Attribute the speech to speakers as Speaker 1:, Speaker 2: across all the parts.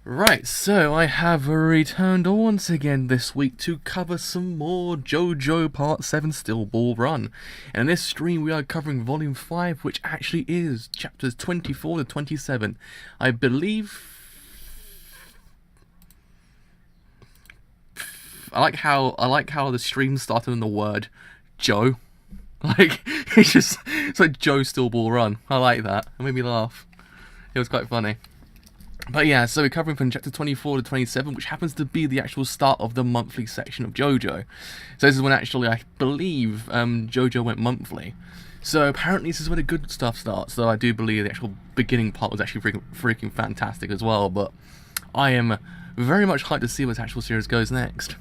Speaker 1: Right, so I have returned once again this week to cover some more JoJo Part 7 Still Ball Run. And in this stream we are covering Volume 5, which actually is chapters 24 to 27. I believe... I like how the stream started on the word Joe. Like, it's like Joe Still Ball Run. I like that. It made me laugh. It was quite funny. But yeah, so we're covering from chapter 24 to 27, which happens to be the actual start of the monthly section of JoJo. So this is when actually, I believe, JoJo went monthly. So apparently this is where the good stuff starts, though I do believe the actual beginning part was actually freaking fantastic as well, but I am very much hyped to see where this actual series goes next.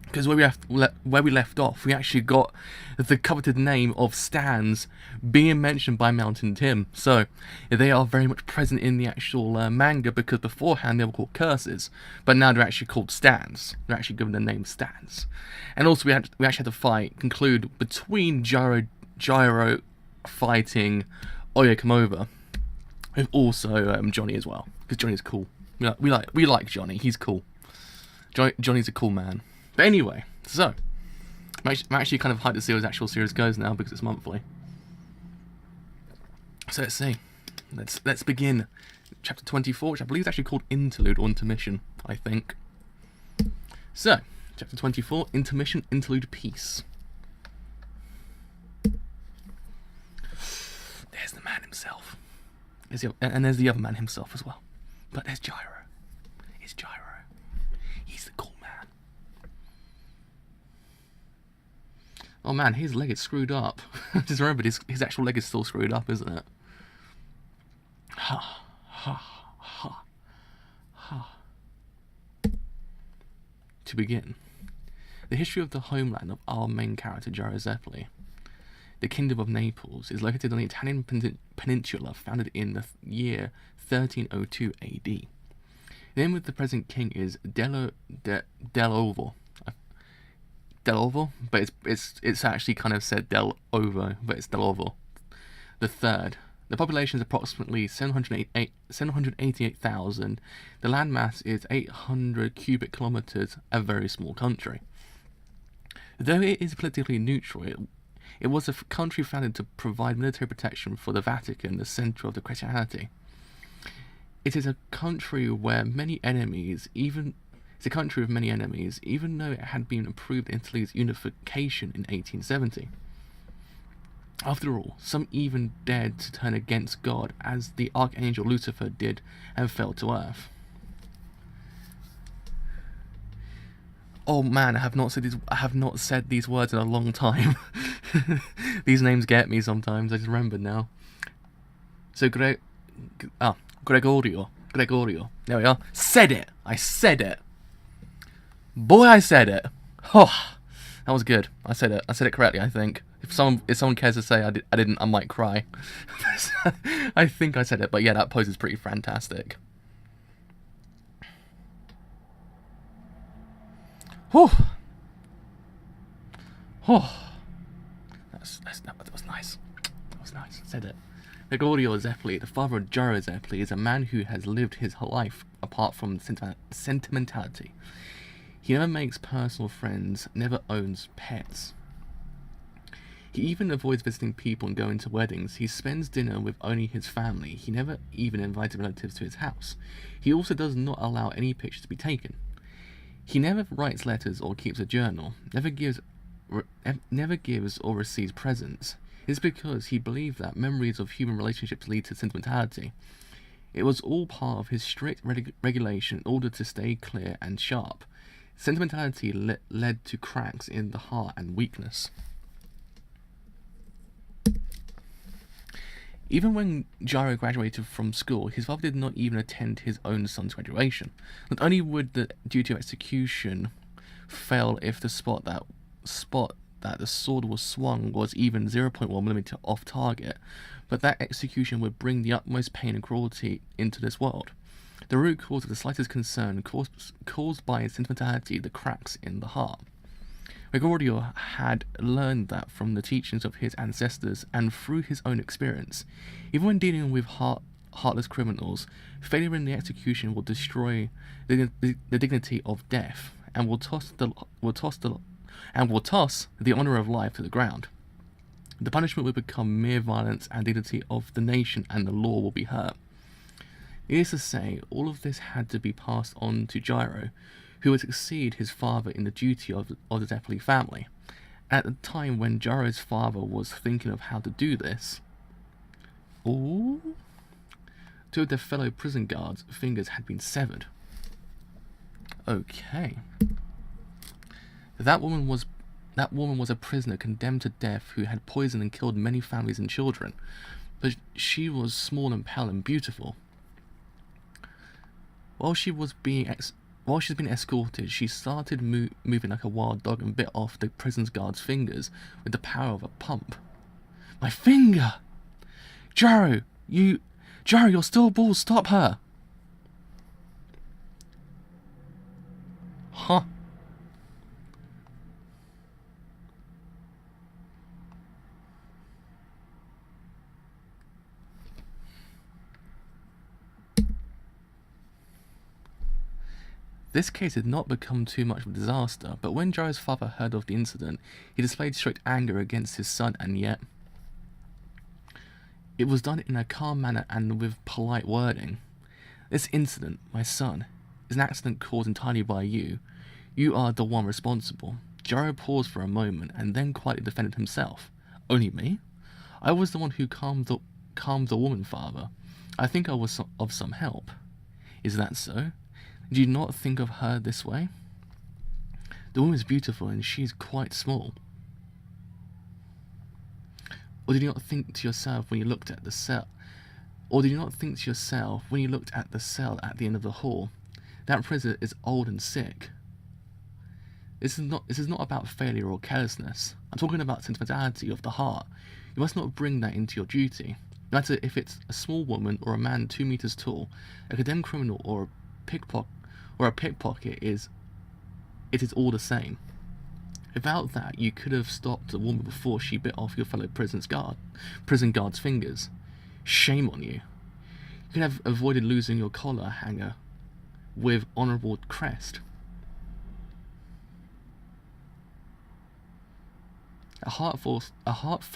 Speaker 1: Because where we left off, we actually got the coveted name of Stans being mentioned by Mountain Tim. So they are very much present in the actual manga, because beforehand they were called curses, but now they're actually called Stans. They're actually given the name Stans. And also we actually had to conclude between Gyro fighting Oyakamova, with also Johnny as well, because Johnny's cool. We like Johnny. He's cool. Johnny's a cool man. But anyway, so I'm actually kind of hyped to see where the actual series goes now, because it's monthly. So let's see. Let's begin chapter 24, which I believe is actually called Interlude or Intermission, I think. So, chapter 24, Intermission, Interlude, Peace. There's the man himself. And there's the other man himself as well. But there's Gyro. It's Gyro. He's the cool man. Oh man, his leg is screwed up. Just remembered his actual leg is still screwed up, isn't it? Ha, ha, ha, ha. To begin, the history of the homeland of our main character, Gyro Zeppeli, the Kingdom of Naples, is located on the Italian peninsula, founded in the year 1302 AD. The name of the present king is Delovo, but it's actually kind of said Del Ovo, but it's Delovo the third. The population is approximately 788,000. The landmass is 800 cubic kilometers, a very small country. Though it is politically neutral, it was a country founded to provide military protection for the Vatican, the center of the Christianity. It is a country where many enemies, It's a country with many enemies, even though it had been approved Italy's unification in 1870. After all, some even dared to turn against God, as the Archangel Lucifer did, and fell to earth. Oh man, I have not said these words in a long time. These names get me sometimes. I just remembered now. So Gregorio. There we are. Said it. I said it. Boy, I said it. Oh, that was good. I said it correctly, I think. If someone cares to say I didn't, I might cry. I think I said it, but yeah, that pose is pretty fantastic. Whew. Oh. That was nice. That was nice. I said it. Gregorio Zeppeli, the father of Gyro Zeppeli, is a man who has lived his whole life apart from sentimentality. He never makes personal friends, never owns pets. He even avoids visiting people and going to weddings. He spends dinner with only his family. He never even invites relatives to his house. He also does not allow any pictures to be taken. He never writes letters or keeps a journal, never gives or receives presents. It's because he believed that memories of human relationships lead to sentimentality. It was all part of his strict regulation in order to stay clear and sharp. Sentimentality led to cracks in the heart and weakness. Even when Gyro graduated from school, his father did not even attend his own son's graduation. Not only would the duty of execution fail if the spot that the sword was swung was even 0.1mm off target, but that execution would bring the utmost pain and cruelty into this world. The root cause of the slightest concern caused by sentimentality, the cracks in the heart. Gregorio had learned that from the teachings of his ancestors and through his own experience. Even when dealing with heartless criminals, failure in the execution will destroy the dignity of death, and will toss the honor of life to the ground. The punishment will become mere violence, and dignity of the nation and the law will be hurt. Needless to say, all of this had to be passed on to Gyro, who would succeed his father in the duty of the Zeppeli family. At the time when Gyro's father was thinking of how to do this, two of their fellow prison guards' fingers had been severed. Okay. That woman was a prisoner condemned to death who had poisoned and killed many families and children, but she was small and pale and beautiful. While she was being escorted, she started moving like a wild dog and bit off the prison guard's fingers with the power of a pump. My finger! Gyro, you're still balls, stop her! Huh? This case had not become too much of a disaster, but when Gyro's father heard of the incident, he displayed straight anger against his son, and yet it was done in a calm manner and with polite wording. This incident, my son, is an accident caused entirely by you. You are the one responsible. Gyro paused for a moment and then quietly defended himself. Only me? I was the one who calmed the woman, father. I think I was of some help. Is that so? Did you not think of her this way? The woman is beautiful and she is quite small. Or did you not think to yourself when you looked at the cell? Or did you not think to yourself when you looked at the cell at the end of the hall? That prisoner is old and sick. This is not about failure or carelessness. I'm talking about sentimentality of the heart. You must not bring that into your duty. No matter if it's a small woman or a man 2 meters tall, a condemned criminal or a pickpocket, it is all the same. Without that, you could have stopped a woman before she bit off your fellow prison guard's fingers. Shame on you. You could have avoided losing your collar hanger with honourable crest. A heart full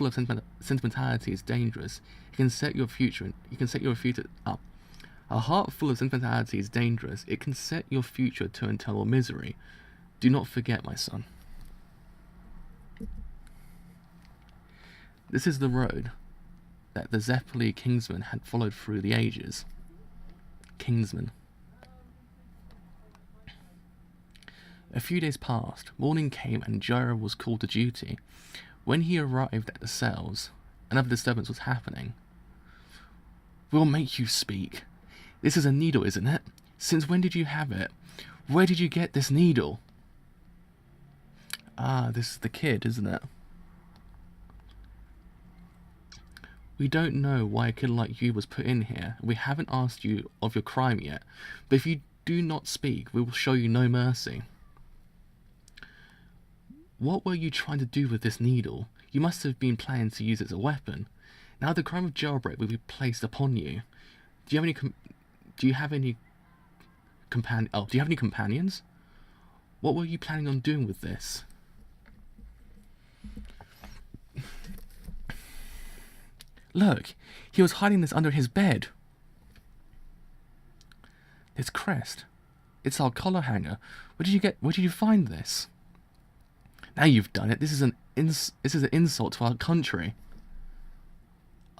Speaker 1: of sentimentality is dangerous. It can set your future. Up. A heart full of sentimentality is dangerous. It can set your future to eternal misery. Do not forget, my son. This is the road that the Zeppeli Kingsman had followed through the ages. Kingsman. A few days passed. Morning came and Gyro was called to duty. When he arrived at the cells, another disturbance was happening. We'll make you speak. This is a needle, isn't it? Since when did you have it? Where did you get this needle? Ah, this is the kid, isn't it? We don't know why a kid like you was put in here. We haven't asked you of your crime yet. But if you do not speak, we will show you no mercy. What were you trying to do with this needle? You must have been planning to use it as a weapon. Now the crime of jailbreak will be placed upon you. Do you have any companions? What were you planning on doing with this? Look, he was hiding this under his bed. This crest. It's our collar hanger. Where did you find this? Now you've done it. This is an insult to our country.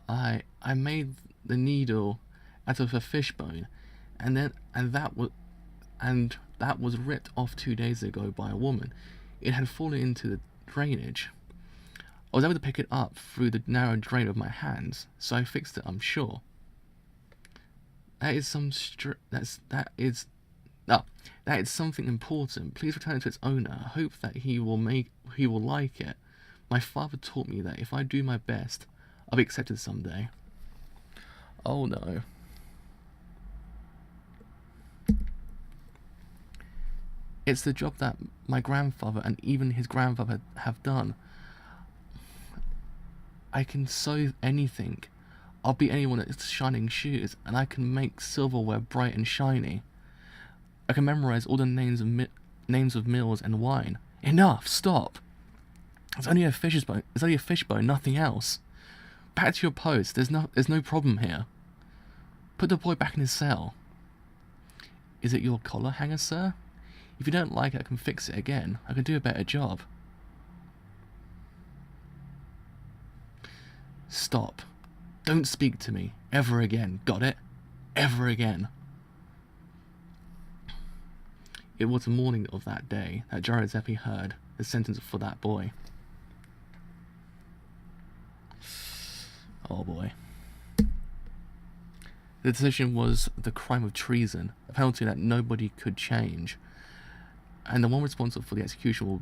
Speaker 1: I made the needle out of a fishbone, and that was ripped off 2 days ago by a woman. It had fallen into the drainage. I was able to pick it up through the narrow drain of my hands, so I fixed it, I'm sure. That is something important. Please return it to its owner. I hope that he will like it. My father taught me that if I do my best, I'll be accepted someday. Oh no. It's the job that my grandfather and even his grandfather have done. I can sew anything. I'll beat anyone at shining shoes, and I can make silverware bright and shiny. I can memorize all the names of meals and wine. Enough! Stop! It's only a fishbone. It's only a fishbone, nothing else. Back to your post. There's no problem here. Put the boy back in his cell. Is it your collar hanger, sir? If you don't like it, I can fix it again. I can do a better job. Stop. Don't speak to me. Ever again. Got it? Ever again. It was the morning of that day that Giuseppe heard the sentence for that boy. Oh boy. The decision was the crime of treason, a penalty that nobody could change. And the one responsible for the execution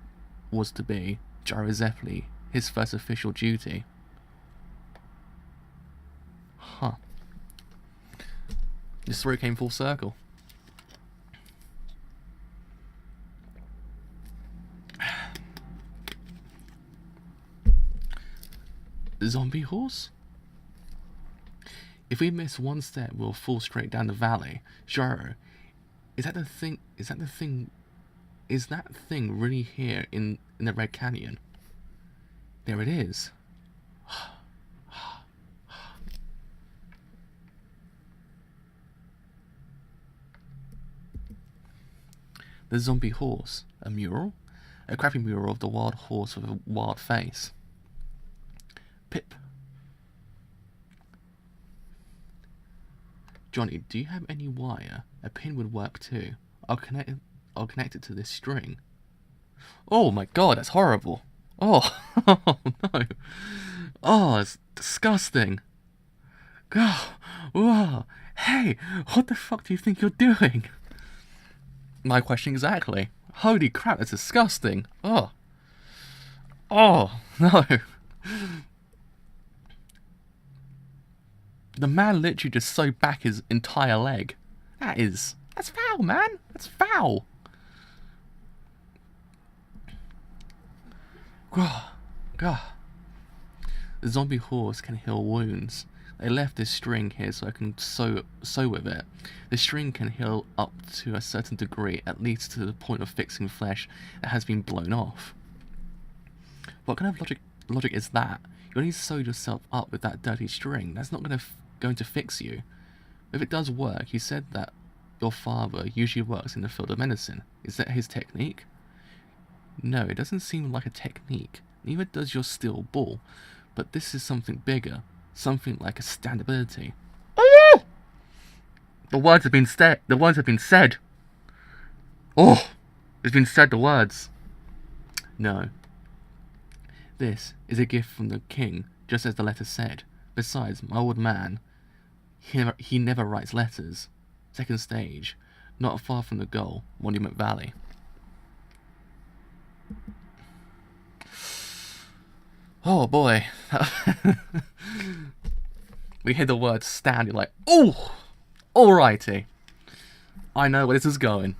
Speaker 1: was to be Giuseppe, his first official duty. Huh. This story came full circle. Zombie horse? If we miss one step, we'll fall straight down the valley. Sure. Is that thing really here in the Red Canyon? There it is. The zombie horse. A mural? A crappy mural of the wild horse with a wild face. Pip. Johnny, do you have any wire? A pin would work too. I'll connect it to this string. Oh my god, that's horrible. Oh, oh no. Oh, it's disgusting. God, whoa. Hey, what the fuck do you think you're doing? My question exactly. Holy crap, that's disgusting. Oh. Oh, no. The man literally just sewed back his entire leg. That's foul, man. That's foul. God. The zombie horse can heal wounds. They left this string here so I can sew with it. The string can heal up to a certain degree, at least to the point of fixing flesh that has been blown off. What kind of logic is that? You only sewed yourself up with that dirty string. That's not going to fix you. If it does work, he said that your father usually works in the field of medicine. Is that his technique? No, it doesn't seem like a technique. Neither does your steel ball. But this is something bigger. Something like a standability. Oh! The words have been said. The words have been said. Oh! It's been said, the words. No. This is a gift from the king, just as the letter said. Besides, my old man, he never writes letters. Second stage, not far from the goal, Monument Valley. Oh boy. We hear the word stand, you're like, oh! Alrighty. I know where this is going.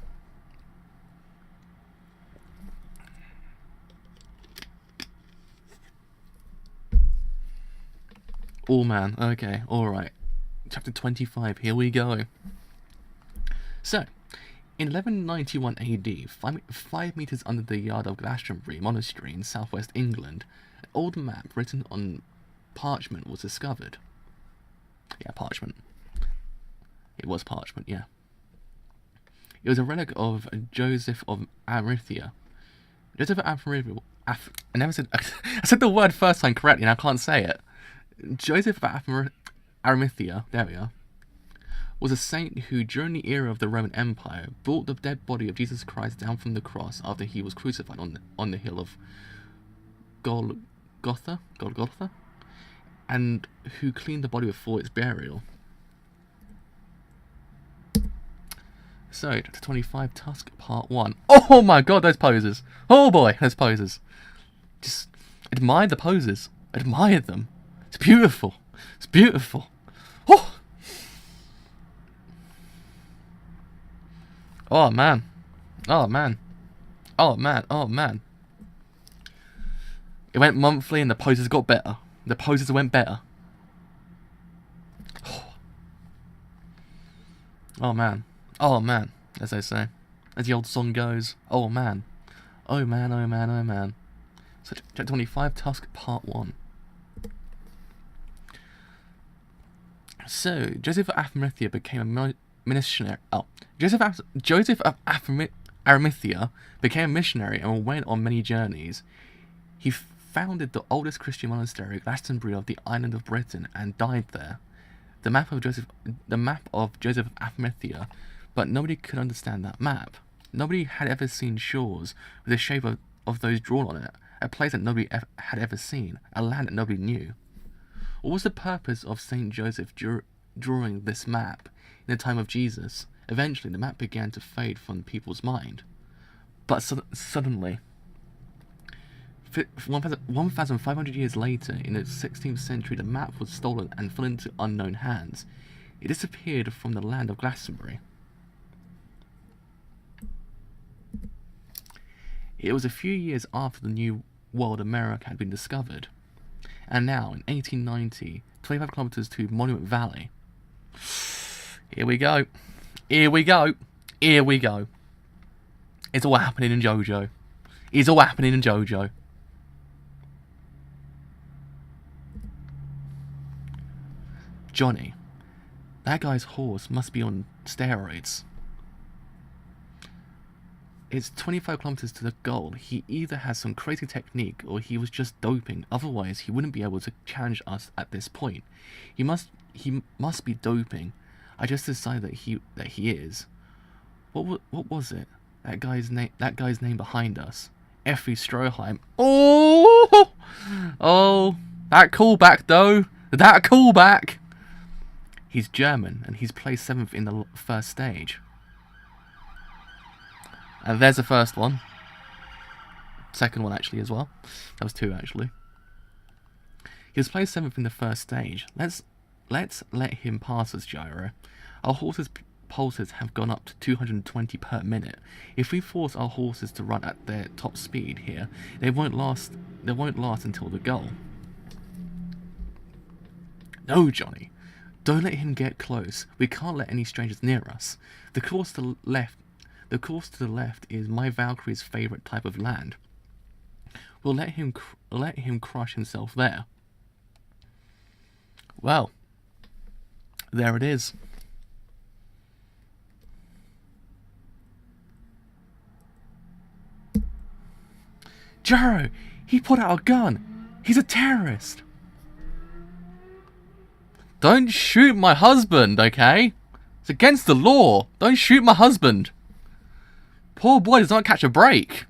Speaker 1: Oh man, okay, alright. Chapter 25, here we go. So, in 1191 AD, 5 meters under the yard of Glastonbury Monastery in southwest England, an old map written on parchment was discovered. Yeah, parchment. It was parchment, yeah. It was a relic of Joseph of Arimathea. Joseph of Arimathea... I said the word first time correctly and I can't say it. Joseph of Arimathea, there we are, was a saint who, during the era of the Roman Empire, brought the dead body of Jesus Christ down from the cross after he was crucified on the hill of Golgotha, and who cleaned the body before its burial. So, chapter 25, Tusk, part 1. Oh my god, those poses! Oh boy, those poses! Just admire the poses. Admire them. It's beautiful. It's beautiful. Oh! Oh man. Oh man. Oh man. Oh man. It went monthly and the poses got better. The poses went better. Oh man. Oh man, as they say. As the old song goes, oh man. Oh man, oh man, oh man. So, Chapter 25, Tusk, Part 1. So, Joseph of Arimathea became a missionary. Oh, Joseph of Arimathea became a missionary and went on many journeys. He founded the oldest Christian monastery, Glastonbury, of the island of Britain, and died there. The map of Joseph of Arimathea, but nobody could understand that map. Nobody had ever seen shores with the shape of those drawn on it, a place that nobody had ever seen, a land that nobody knew. What was the purpose of Saint Joseph drawing this map in the time of Jesus? Eventually, the map began to fade from people's mind. But suddenly, 1,500 years later, in the 16th century, the map was stolen and fell into unknown hands. It disappeared from the land of Glastonbury. It was a few years after the New World America had been discovered. And now, in 1890, 25 kilometers to Monument Valley. Here we go. Here we go. Here we go. It's all happening in JoJo. It's all happening in JoJo. Johnny, that guy's horse must be on steroids. It's 25 kilometers to the goal. He either has some crazy technique or he was just doping. Otherwise, he wouldn't be able to challenge us at this point. He must be doping. I just decided that he is. What was it? That guy's name behind us. Effie Stroheim. Oh, that callback though. That callback. He's German and he's placed 7th in the first stage. And there's the first one. Second one actually as well. That was 2 actually. He was placed 7th in the first stage. Let's let him pass us, Gyro. Our horses' pulses have gone up to 220 per minute. If we force our horses to run at their top speed here, they won't last until the goal. No, Johnny. Don't let him get close. We can't let any strangers near us. The course to the left is my Valkyrie's favourite type of land. We'll let him crush himself there. Well, there it is. Jaro, he put out a gun. He's a terrorist. Don't shoot my husband, okay? It's against the law. Don't shoot my husband. Poor boy does not catch a break.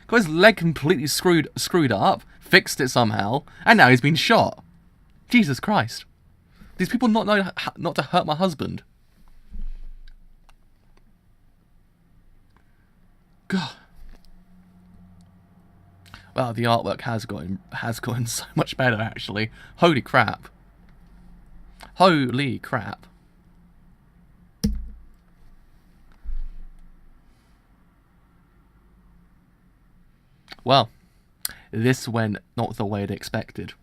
Speaker 1: Got his leg completely screwed up, fixed it somehow, and now he's been shot. Jesus Christ. These people not know not to hurt my husband. God. Well, the artwork has gotten so much better actually. Holy crap. Holy crap. Well, this went not the way I'd expected.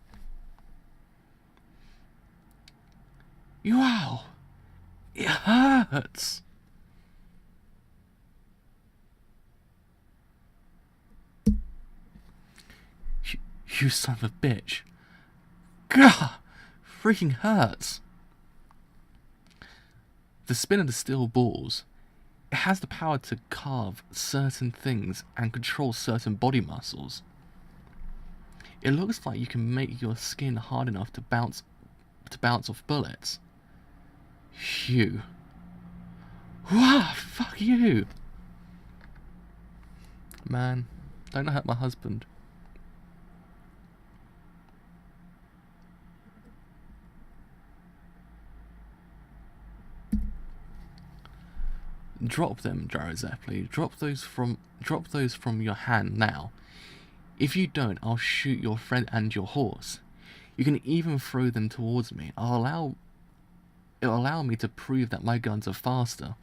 Speaker 1: Wow, it hurts. You son of a bitch. Gah, freaking hurts. The spin of the steel balls, it has the power to carve certain things and control certain body muscles. It looks like you can make your skin hard enough to bounce off bullets. Phew. Wow, fuck you. Man, don't hurt my husband. Drop them, Jarozeppli. Drop those from your hand now. If you don't, I'll shoot your friend and your horse. You can even throw them towards me. It'll allow me to prove that my guns are faster.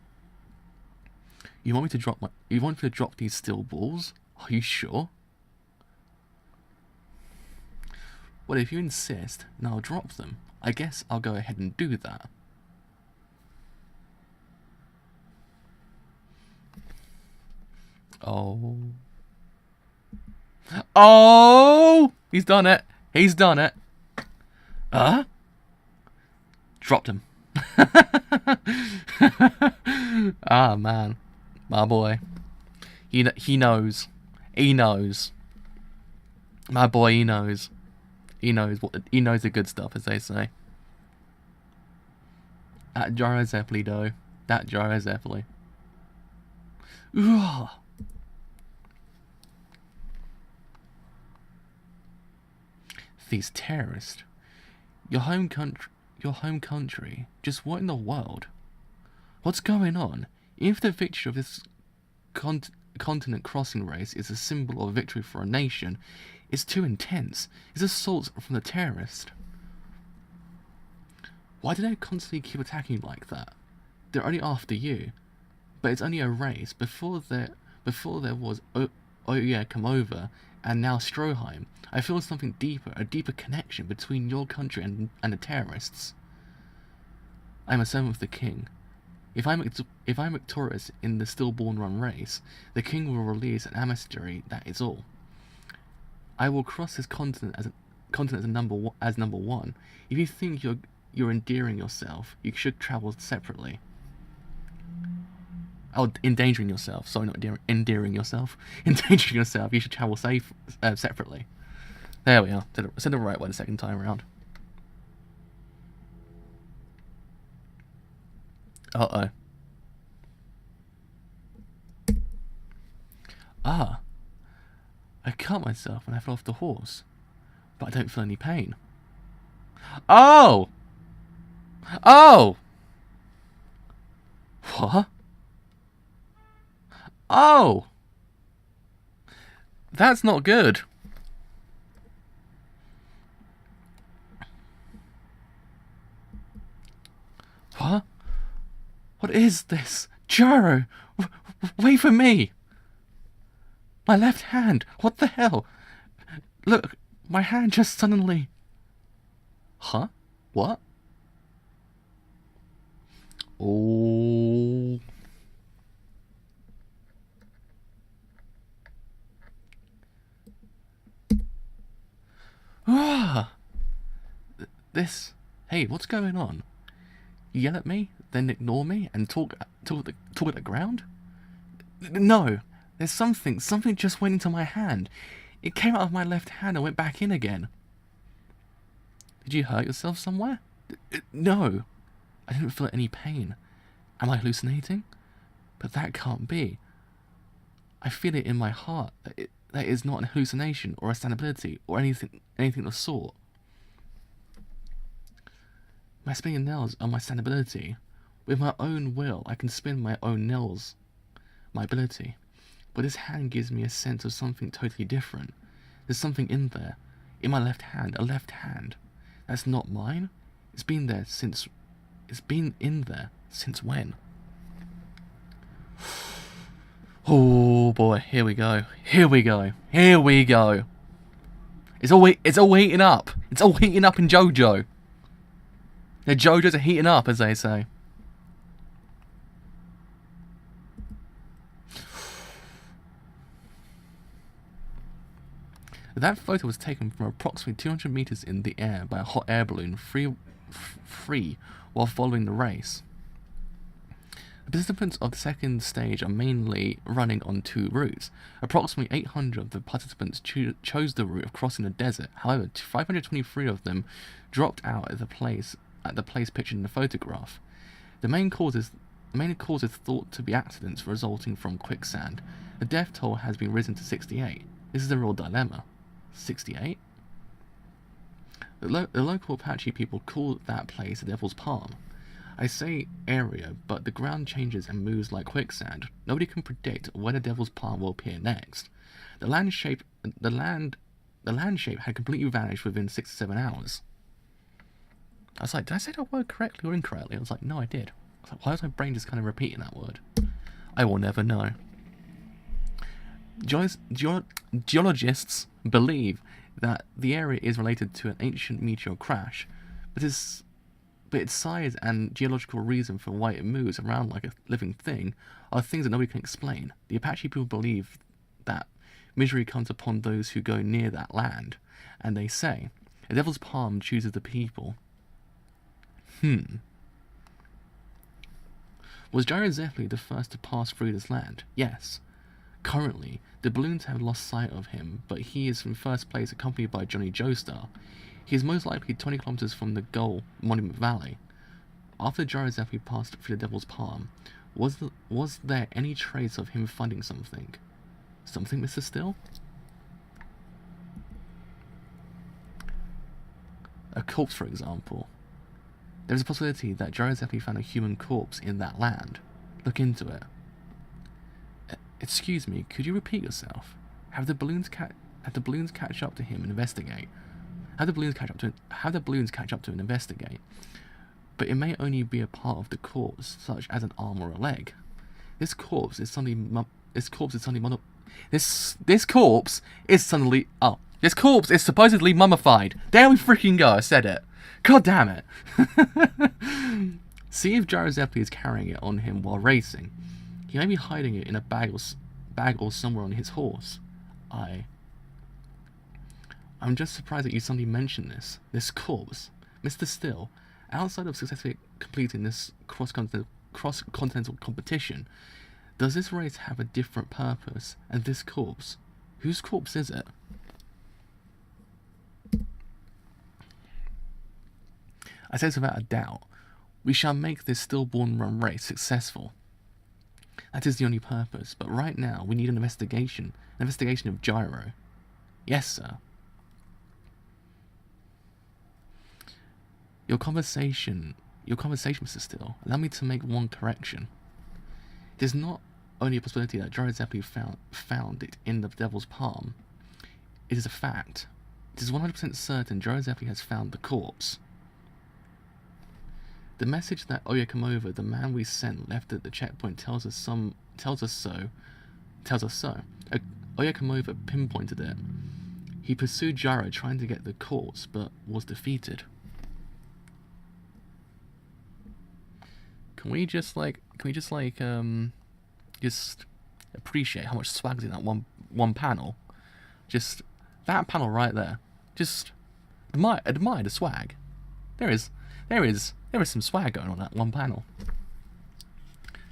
Speaker 1: You want me to drop these steel balls? Are you sure? Well, if you insist, then I'll drop them. I guess I'll go ahead and do that. Oh. Oh! He's done it. He's done it. Dropped him. Ah, man. My boy. He knows. He knows. My boy, he knows. He knows the good stuff, as they say. That Gyro Zeppeli, though. That Gyro Zeppeli. Ooh. These terrorists. Your home country. Just what in the world? What's going on? If the victory of this continent crossing race is a symbol of victory for a nation, it's too intense. It's assault from the terrorist. Why do they constantly keep attacking like that? They're only after you. But it's only a race. Before there was yeah, come over, and now Stroheim. I feel something deeper, a deeper connection between your country and the terrorists. I'm a son of the king. If I'm victorious in the stillborn run race, the king will release an emissary. That is all. I will cross this continent as number one. If you think you're endearing yourself, you should travel separately. Oh, endangering yourself. Sorry, not endearing yourself. Endangering yourself. You should travel separately. There we are. Said the right one the second time around. Uh-oh. Ah. I cut myself when I fell off the horse, but I don't feel any pain. Oh! Oh! What? Oh! That's not good. What? What is this? Gyro! Wait for me! My left hand! What the hell? Look, my hand just suddenly... Huh? What? Oh... Ah! This... Hey, what's going on? You yell at me, then ignore me, and talk at the ground? No! There's something just went into my hand. It came out of my left hand and went back in again. Did you hurt yourself somewhere? No. I didn't feel any pain. Am I hallucinating? But that can't be. I feel it in my heart that is not an hallucination or a standability or anything of the sort. My spinning nails are my standability. With my own will, I can spin my own nails. My ability. But this hand gives me a sense of something totally different. There's something in there. In my left hand. A left hand. That's not mine. It's been in there since when? Oh boy, here we go. Here we go. Here we go. It's all heating up. It's all heating up in JoJo. The JoJo's are heating up, as they say. That photo was taken from approximately 200 meters in the air by a hot air balloon, free while following the race. The participants of the second stage are mainly running on two routes. Approximately 800 of the participants chose the route of crossing the desert. However, 523 of them dropped out at the place pictured in the photograph. The main cause is thought to be accidents resulting from quicksand. The death toll has been risen to 68. This is a real dilemma. 68? The local Apache people call that place the Devil's Palm. I say area, but the ground changes and moves like quicksand. Nobody can predict where the Devil's Palm will appear next. The land shape had completely vanished within 6 to 7 hours. I was like, did I say that word correctly or incorrectly? I was like, no, I did. I was like, why is my brain just kind of repeating that word? I will never know. Geologists believe that the area is related to an ancient meteor crash, but but its size and geological reason for why it moves around like a living thing are things that nobody can explain. The Apache people believe that misery comes upon those who go near that land, and they say, a devil's palm chooses the people. Was Gyro Zeppeli the first to pass through this land? Yes. Currently, the balloons have lost sight of him, but he is in first place accompanied by Johnny Joestar. He is most likely 20 kilometers from the goal, Monument Valley. After Gyro Zeppeli passed through the Devil's Palm, was there any trace of him finding something? Something, Mr. Still? A corpse, for example. There is a possibility that Gyro Zeppeli found a human corpse in that land. Look into it. Excuse me, could you repeat yourself? Have the balloons catch up to him and investigate? Have the balloons catch up to and investigate? But it may only be a part of the corpse, such as an arm or a leg. This corpse is supposedly mummified. There we freaking go, I said it. God damn it. See if Gyro Zeppeli is carrying it on him while racing. He may be hiding it in a bag or somewhere on his horse. I'm just surprised that you suddenly mentioned this corpse. Mr. Still, outside of successfully completing this cross-continental competition, does this race have a different purpose? And this corpse, whose corpse is it? I say this without a doubt. We shall make this stillborn run race successful. That is the only purpose, but right now we need an investigation of Gyro. Yes, sir. Your conversation, Mr. Still, allow me to make one correction. It is not only a possibility that Gyro Zeppeli found it in the Devil's Palm. It is a fact. It is 100% certain Gyro Zeppeli has found the corpse. The message that Oyakamova, the man we sent, left at the checkpoint tells us so. Oyakamova pinpointed it. He pursued Gyro trying to get the corpse, but was defeated. Can we just appreciate how much swag's in that one panel? Just that panel right there. Just admire the swag. There is some swag going on that one panel.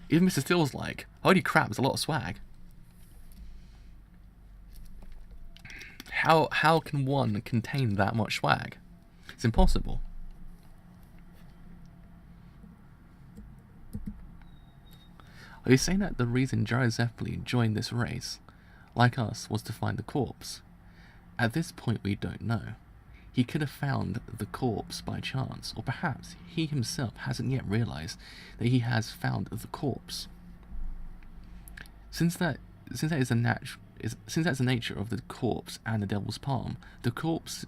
Speaker 1: Even Mr. Still's like, holy crap, there's a lot of swag. How can one contain that much swag? It's impossible. Are you saying that the reason Gyro Zeppeli joined this race, like us, was to find the corpse? At this point we don't know. He could have found the corpse by chance, or perhaps he himself hasn't yet realized that he has found the corpse. Since that's the nature of the corpse and the Devil's Palm, the corpse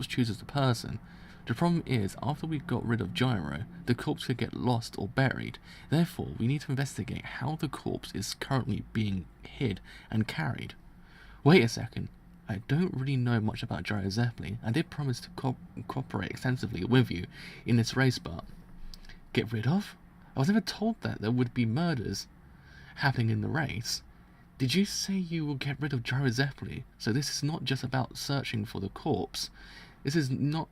Speaker 1: chooses the person. The problem is, after we got rid of Gyro, the corpse could get lost or buried. Therefore, we need to investigate how the corpse is currently being hid and carried. Wait a second. I don't really know much about Gyro Zeppeli. I did promise to cooperate extensively with you in this race, but... Get rid of? I was never told that there would be murders happening in the race. Did you say you will get rid of Gyro Zeppeli? So this is not just about searching for the corpse. This is not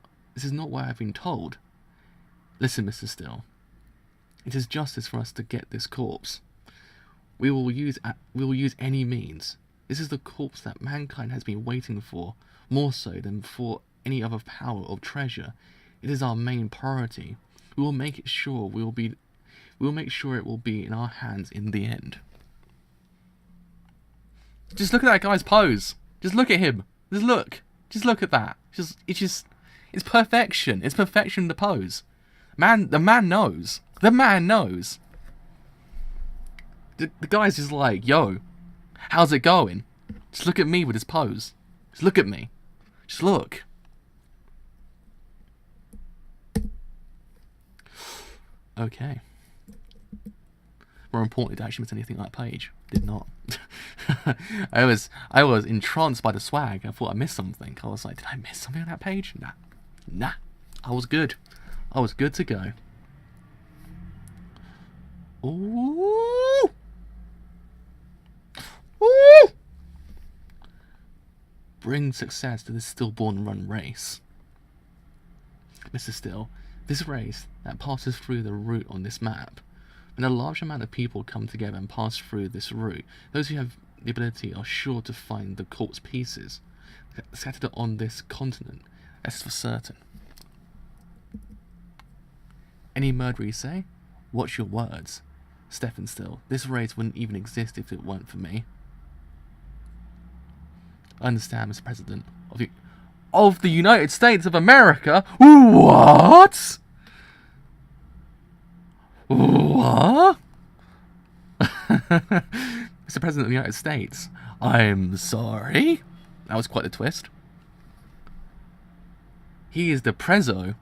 Speaker 1: what I've been told. Listen, Mr. Still. It is justice for us to get this corpse. We will use any means. This is the corpse that mankind has been waiting for, more so than for any other power or treasure. It is our main priority. We will make sure it will be in our hands in the end. Just look at that guy's pose. Just look at him. Just look at that. It's perfection. It's perfection in the pose. The man knows. The man knows. The guy's just like, yo, how's it going? Just look at me with his pose. Just look at me. Just look. Okay. More importantly, did I actually miss anything on that page? Did not. I was entranced by the swag. I thought I missed something. I was like, did I miss something on that page? Nah. I was good. I was good to go. Ooh! Ooh! Bring success to this stillborn run race. Mr. Still, this race that passes through the route on this map, when a large amount of people come together and pass through this route, those who have the ability are sure to find the corpse pieces scattered on this continent. That's for certain. Any murder you say? Watch your words. Stephen Still, this race wouldn't even exist if it weren't for me. I understand, Mr. President of the United States of America. What? What? Mr. President of the United States, I'm sorry. That was quite a twist. He is the Prezzo.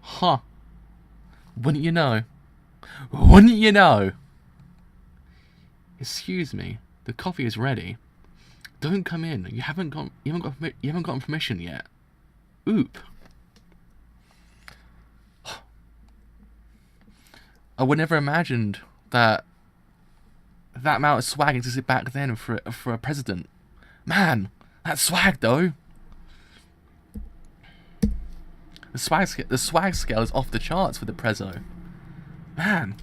Speaker 1: Huh. Wouldn't you know? Wouldn't you know? Excuse me, the coffee is ready. Don't come in. You haven't gotten permission yet. Oop. I would never imagined that amount of swag existed back then for a president. Man, that's swag though. The swag scale is off the charts for the Prezzo. Man.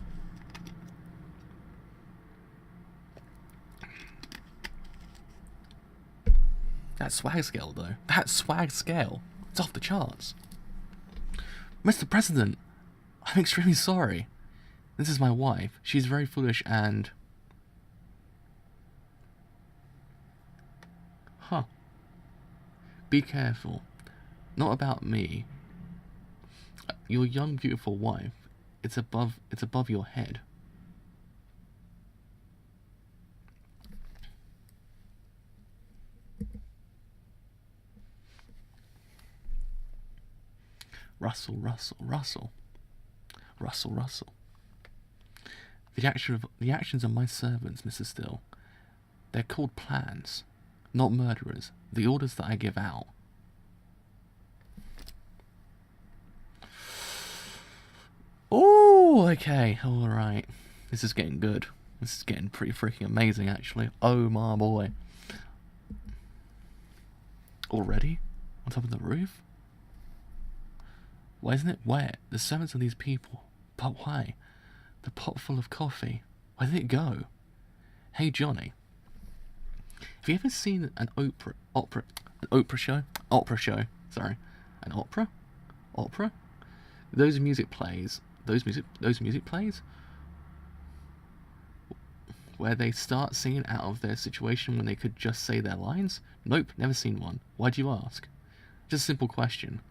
Speaker 1: That swag scale though. That swag scale. It's off the charts. Mr. President, I'm extremely sorry. This is my wife. She's very foolish and... Huh. Be careful. Not about me. Your young, beautiful wife. It's above your head. Russell, Russell, Russell. Russell, Russell. The actions of my servants, Mr. Still. They're called plans, not murderers. The orders that I give out. Oh, okay, alright. This is getting good. This is getting pretty freaking amazing, actually. Oh my boy. Already? On top of the roof? Why isn't it wet? The servants of these people. But why? The pot full of coffee. Where did it go? Hey Johnny. Have you ever seen an opera show? Sorry. An opera? Opera? Those music plays where they start singing out of their situation when they could just say their lines? Nope, never seen one. Why do you ask? Just a simple question.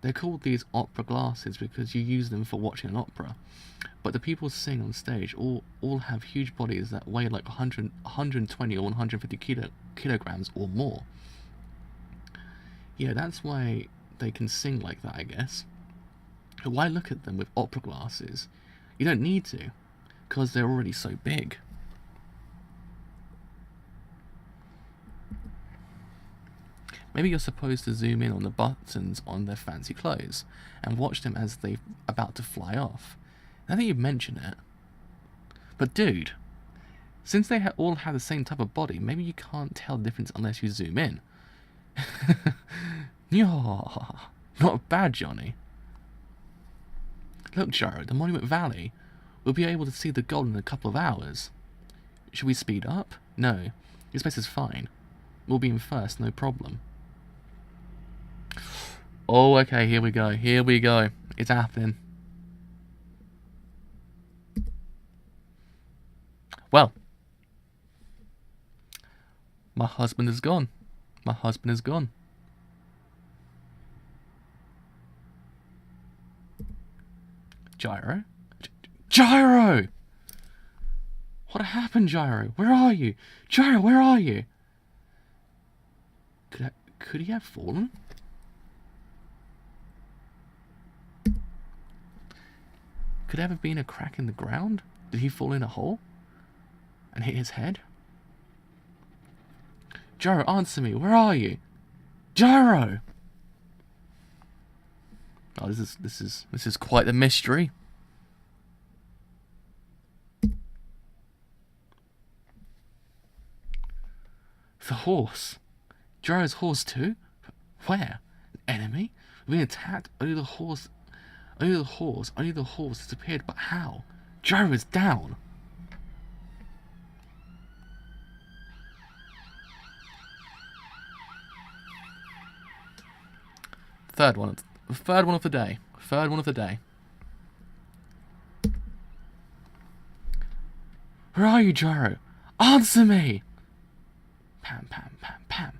Speaker 1: They're called these opera glasses because you use them for watching an opera. But the people sing on stage all have huge bodies that weigh like 120 or 150 kilograms or more. Yeah, that's why they can sing like that, I guess. Why look at them with opera glasses? You don't need to, because they're already so big. Maybe you're supposed to zoom in on the buttons on their fancy clothes and watch them as they're about to fly off. Now that you've mentioned it. But dude, since they all have the same type of body, maybe you can't tell the difference unless you zoom in. Not bad, Johnny. Look, Gyro, the Monument Valley. We'll be able to see the gold in a couple of hours. Should we speed up? No. Your space is fine. We'll be in first, no problem. Oh, okay, here we go. Here we go. It's happening. Well. My husband is gone. My husband is gone. Gyro? Gyro! What happened, Gyro? Where are you? Gyro, where are you? Could he have fallen? Could there have been a crack in the ground? Did he fall in a hole? And hit his head? Gyro, answer me. Where are you? Gyro! Oh, this is quite the mystery. The horse. Gyro's horse too? Where? An enemy? We've been attacked? Only the horse disappeared, but how? Gyro is down. Third one of the day. Where are you, Gyro? Answer me! Pam, pam, pam, pam.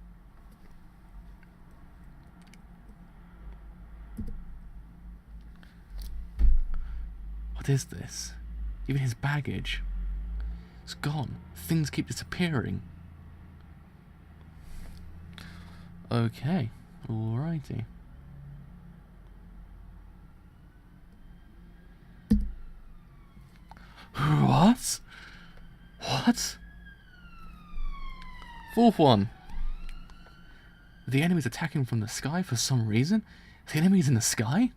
Speaker 1: What is this? Even his baggage. It's gone. Things keep disappearing. Okay. Alrighty. What? What? Fourth one. The enemy's attacking from the sky for some reason? The enemy's in the sky?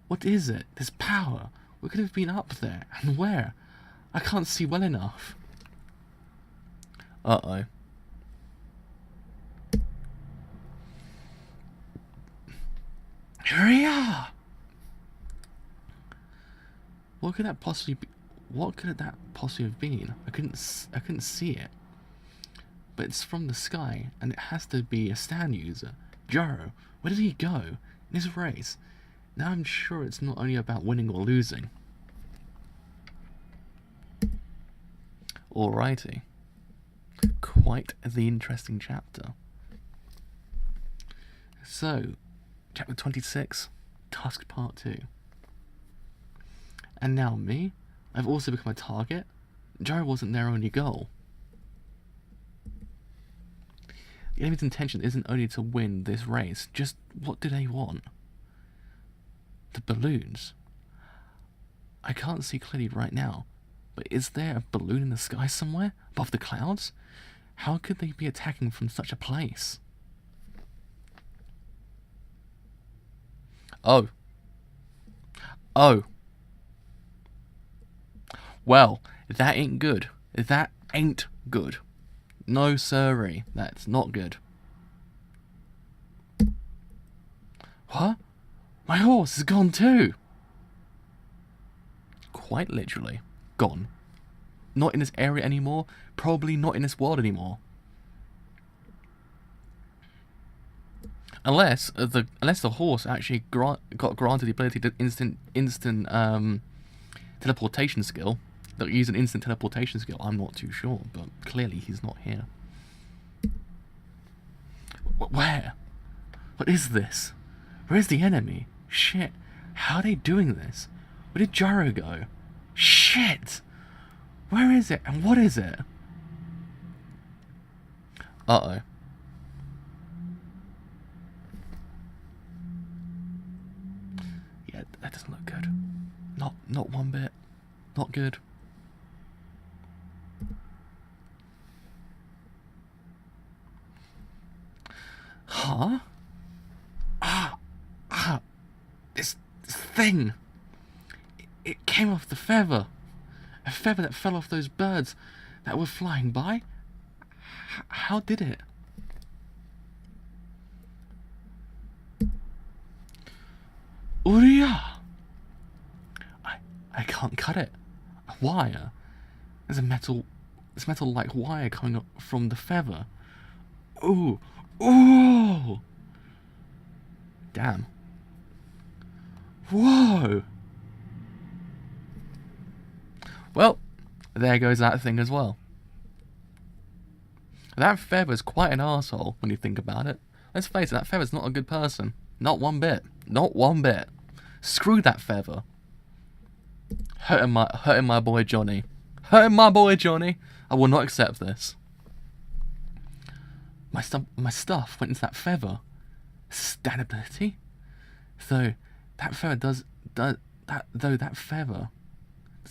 Speaker 1: What is it? This power? We could have been up there. And where? I can't see well enough. Uh-oh. Here we are! What could that possibly be? What could that possibly have been? I couldn't see it. But it's from the sky, and it has to be a stand user. Gyro, where did he go? In his race. Now I'm sure it's not only about winning or losing. Alrighty. Quite the interesting chapter. So, chapter 26, Task Part 2. And now me? I've also become a target? Gyro wasn't their only goal. The enemy's intention isn't only to win this race, just what do they want? The balloons. I can't see clearly right now, but is there a balloon in the sky somewhere, above the clouds? How could they be attacking from such a place? Oh. Oh. Well, that ain't good. That ain't good. No siree, that's not good. What? My horse is gone too! Quite literally, gone. Not in this area anymore, probably not in this world anymore. Unless the horse actually got granted the ability to instant teleportation skill. They'll use an instant teleportation skill. I'm not too sure, but clearly he's not here. Where? What is this? Where's the enemy? Shit. How are they doing this? Where did Gyro go? Shit! Where is it? And what is it? Uh-oh. Yeah, that doesn't look good. Not one bit. Not good. Huh? This thing. It came off the feather. A feather that fell off those birds that were flying by. How did it? Uriah! I can't cut it. A wire. There's a metal-like wire coming up from the feather. Ooh. Ooh! Damn. Whoa! Well, there goes that thing as well. That feather's quite an arsehole when you think about it. Let's face it, that feather's not a good person. Not one bit. Not one bit. Screw that feather. Hurting my boy Johnny. Hurting my boy Johnny. I will not accept this. My stuff went into that feather. Stand ability? Though that feather does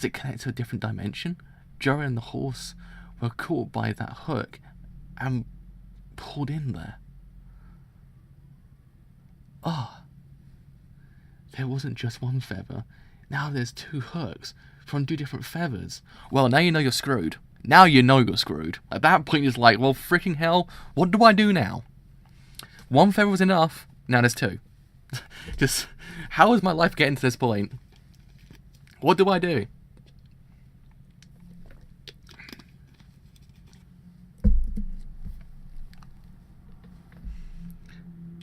Speaker 1: it connect to a different dimension? Gyro and the horse were caught by that hook and pulled in there. Oh, there wasn't just one feather. Now there's 2 hooks from 2 different feathers. Well, now you know you're screwed. Now you know you're screwed. At that point, it's like, well, freaking hell, what do I do now? 1 feather was enough. Now there's 2. Just, how is my life getting to this point? What do I do?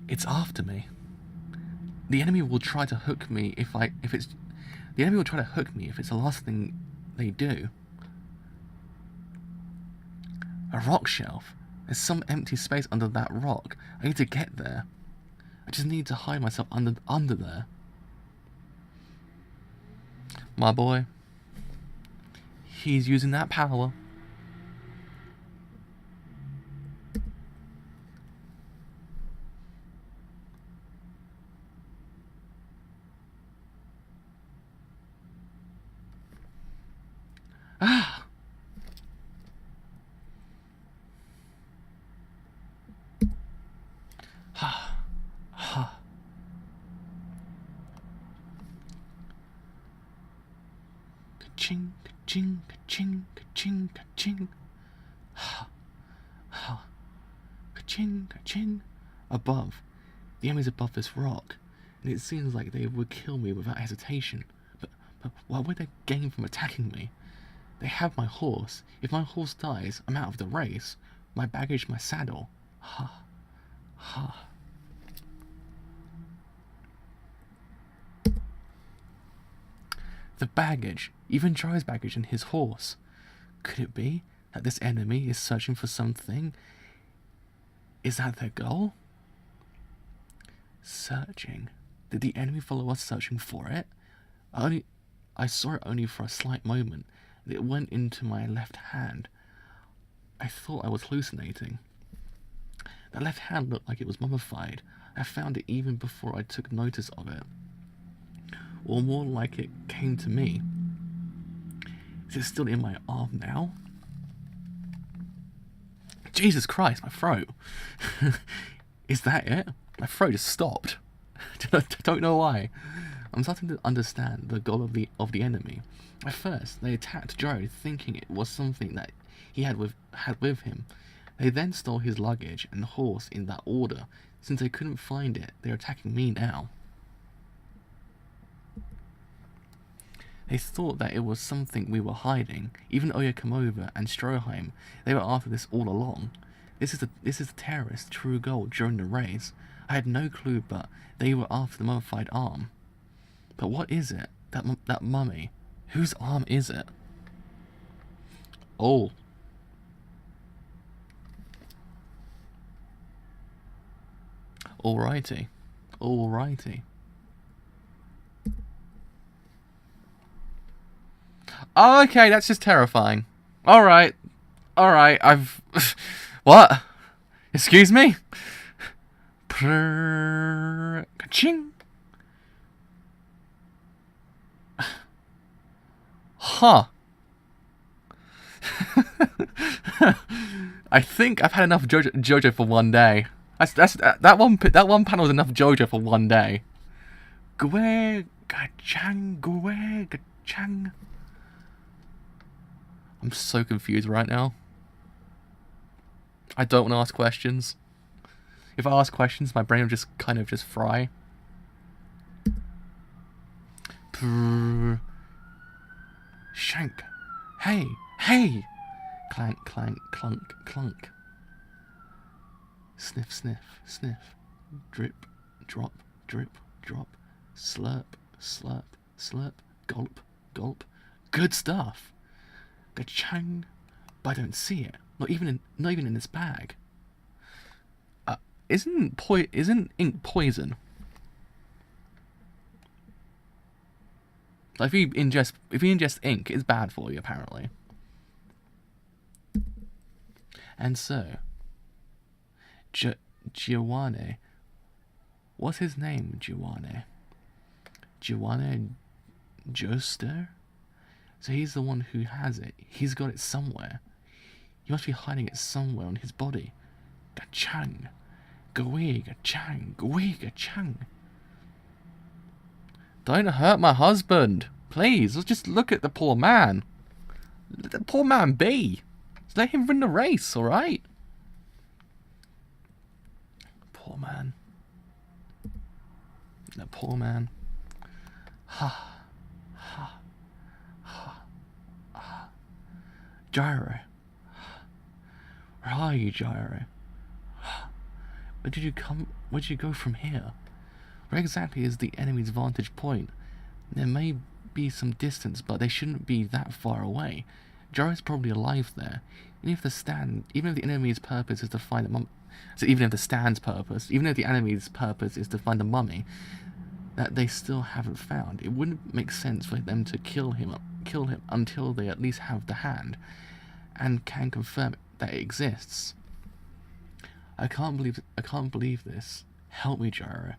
Speaker 1: It's after me. The enemy will try to hook me if it's the last thing they do. A rock shelf. There's some empty space under that rock. I need to get there. I just need to hide myself under there. My boy. He's using that power. Ah. Ha. Ha. Ka-ching, ka-ching, ka-ching, ka-ching, ka-ching. Ha. Ha. Ka-ching, ka-ching. Above. The enemy's above this rock, and it seems like they would kill me without hesitation. But what would they gain from attacking me? They have my horse. If my horse dies, I'm out of the race. My baggage, my saddle. Ha. Ha. The baggage. Even Joe's baggage and his horse. Could it be that this enemy is searching for something? Is that their goal? Searching. Did the enemy follow us searching for it? I saw it only for a slight moment. It went into my left hand. I thought I was hallucinating. The left hand looked like it was mummified. I found it even before I took notice of it. Or more like it came to me. Is it still in my arm now? Jesus Christ, my throat. Is that it? My throat just stopped. I don't know why. I'm starting to understand the goal of the enemy. At first, they attacked Joe, thinking it was something that he had with him. They then stole his luggage and horse in that order. Since they couldn't find it, they're attacking me now. They thought that it was something we were hiding. Even Oyakamova and Stroheim, they were after this all along. This is the terrorist's true goal during the race. I had no clue, but they were after the mummified arm. But what is it? That mummy? Whose arm is it? Oh. Alrighty. Alrighty. Oh, okay, that's just terrifying. Alright. Alright, I've... What? Excuse me? Ka-ching. Huh. I think I've had enough JoJo for one day. That one panel is enough JoJo for one day. Gwe gachang, gwe gachang. I'm so confused right now. I don't want to ask questions. If I ask questions, my brain will just kind of just fry. Shank. Hey, hey! Clank, clank, clunk, clunk. Sniff, sniff, sniff. Drip, drop, drip, drop. Slurp, slurp, slurp. Gulp, gulp. Good stuff. Ga-chang. But I don't see it. Not even in this bag. Isn't ink poison? Like if you ingest ink, it's bad for you apparently. And so, Giovanni, what's his name? Giovanni Joester? So he's the one who has it. He's got it somewhere. He must be hiding it somewhere on his body. Ga-chang. Gwiga Chang, Gwiga Chang. Don't hurt my husband. Please, let's just look at the poor man. Let the poor man be. Just let him win the race, alright? Poor man. That poor man. Ha. Ha. Ha. Ha. Gyro. Where are you, Gyro? Where did you come? Where did you go from here? Where exactly is the enemy's vantage point? There may be some distance, but they shouldn't be that far away. Gyro's probably alive there. Even if the enemy's purpose is to find the mummy, so even if the enemy's purpose is to find the mummy that they still haven't found, it wouldn't make sense for them to kill him until they at least have the hand and can confirm that it exists. I can't believe this. Help me, Gyro.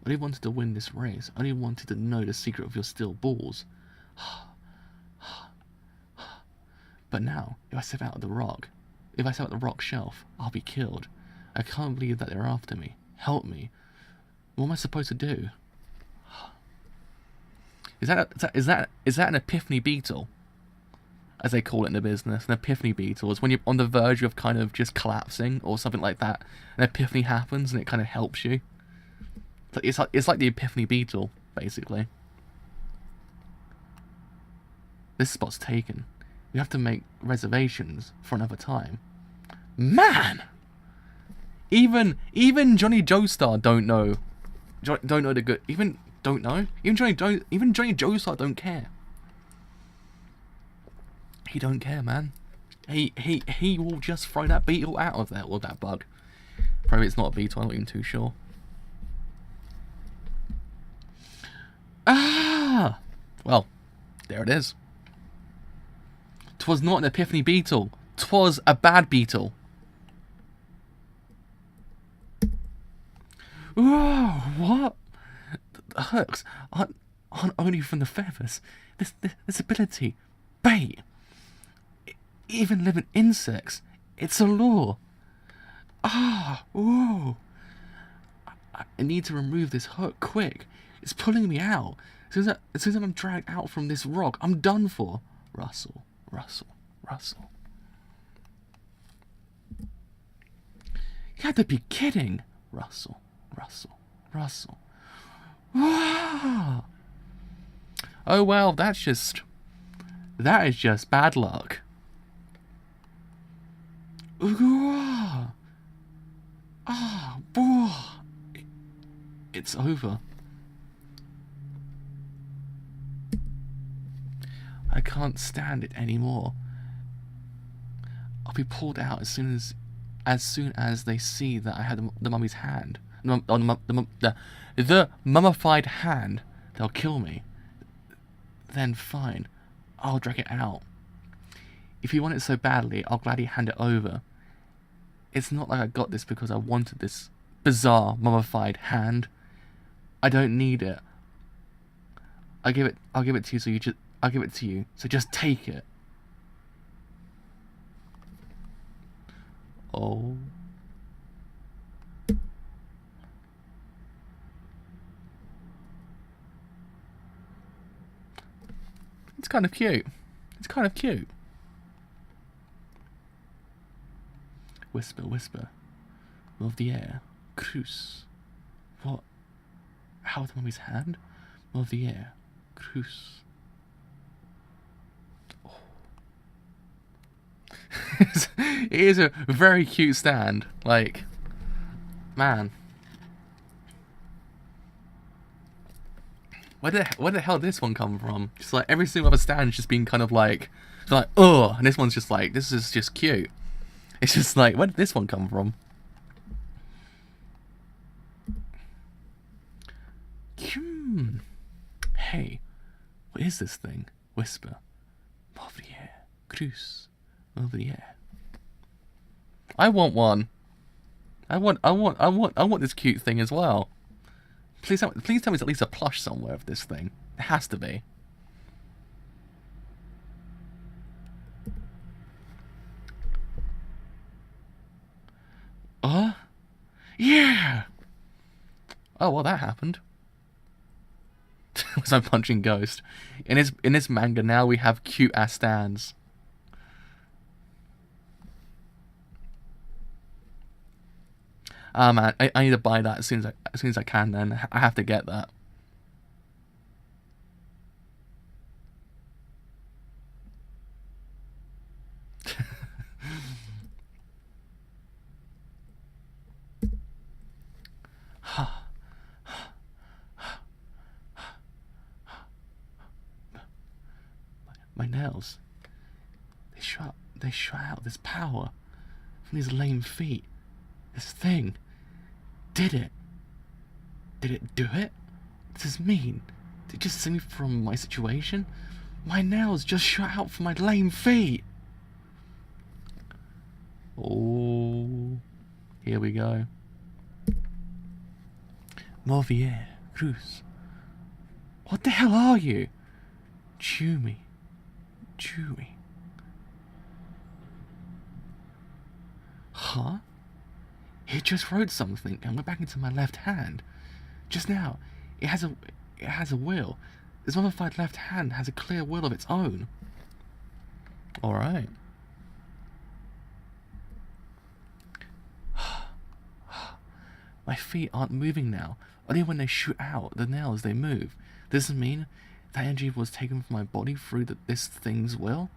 Speaker 1: I only wanted to win this race. I only wanted to know the secret of your steel balls. But now, if I step out of the rock shelf, I'll be killed. I can't believe that they're after me. Help me. What am I supposed to do? Is that an epiphany beetle? As they call it in the business. An epiphany beetle is when you're on the verge of kind of just collapsing or something like that. An epiphany happens and it kind of helps you. It's like the epiphany beetle, basically. This spot's taken. We have to make reservations for another time. Man! Even Johnny Joestar don't know. Don't know the good. Even Johnny Joestar don't care. He don't care, man. He will just throw that beetle out of there, or that bug. Probably it's not a beetle. I'm not even too sure. Ah! Well, there it is. 'Twas not an epiphany beetle. 'Twas a bad beetle. Whoa, what? The hooks aren't only from the feathers. This ability, bait, even living insects. It's a lure. Ah, whoa. I need to remove this hook quick. It's pulling me out. As soon as I'm dragged out from this rock, I'm done for. Rustle, rustle, rustle. You had to be kidding. Rustle, rustle, rustle. Ah. Oh well, that is just bad luck. Ah, it's over. I can't stand it anymore. I'll be pulled out as soon as they see that I had the mummy's hand. The mummified hand. They'll kill me. Then fine, I'll drag it out. If you want it so badly, I'll gladly hand it over. It's not like I got this because I wanted this bizarre mummified hand. I don't need it. I'll give it to you, so just take it. Oh. It's kind of cute. It's kind of cute. Whisper, whisper. Move the air. Cruise. What? How with mummy's hand? Move the air. Cruise. Oh. It is a very cute stand. Like, man. Where the hell did this one come from? Just like every single other stand's just been kind of like, oh, and this one's just like, this is just cute. It's just like, where did this one come from? Hey, what is this thing? Whisper. Over the air. Cruise. Over the air. I want one. I want this cute thing as well. Please tell me there's at least a plush somewhere of this thing. It has to be. Yeah! Oh, well, that happened. Was I punching Ghost? In this manga now we have cute ass stands. Ah man, I need to buy that as soon as I can. Then I have to get that. My nails. They shot out this power from these lame feet. This thing. Did it? Did it do it? This is mean. Did it just save me from my situation? My nails just shot out from my lame feet. Oh, here we go. Morvier, Cruz. What the hell are you? Chew me. Chew me. Huh? He just wrote something and went back into my left hand. Just now, it has a will. This mummified left hand has a clear will of its own. Alright. My feet aren't moving now. Only when they shoot out the nails they move. Does this mean that energy was taken from my body through this thing's will?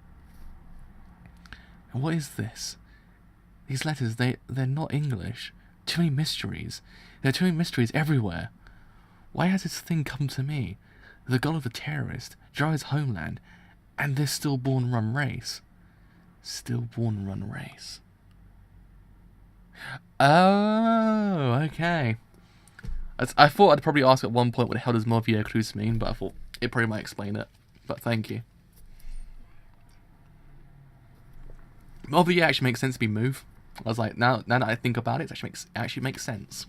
Speaker 1: And what is this? These letters, they're not English. Too many mysteries. There are too many mysteries everywhere. Why has this thing come to me? The god of the terrorist, Jiraiya's homeland, and this stillborn run race. Stillborn run race. Oh, okay. I thought I'd probably ask at one point what the hell does Morvier Cruz mean, but I thought it probably might explain it. But thank you. Morvier actually makes sense to be move. I was like, now that I think about it, it actually makes sense.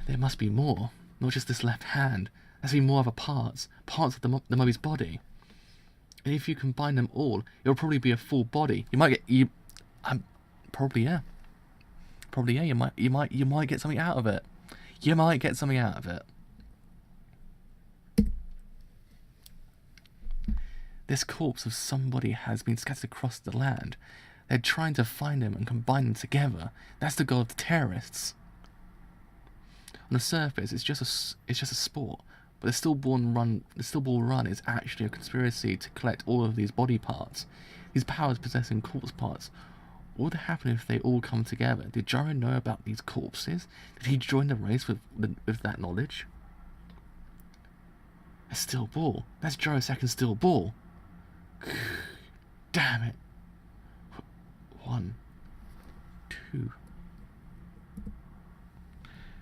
Speaker 1: There must be more, not just this left hand. There must be more other parts of the Mobi's body. And if you combine them all, it'll probably be a full body. You might get probably yeah. Probably yeah. You might get something out of it. You might get something out of it. This corpse of somebody has been scattered across the land. They're trying to find him and combine them together. That's the goal of the terrorists. On the surface, it's just a sport, but the stillborn run is actually a conspiracy to collect all of these body parts. These powers possessing corpse parts. What would happen if they all come together? Did Jiraiya know about these corpses? Did he join the race with that knowledge? A steel ball. That's Jiraiya's second steel ball. Damn it. 1, 2,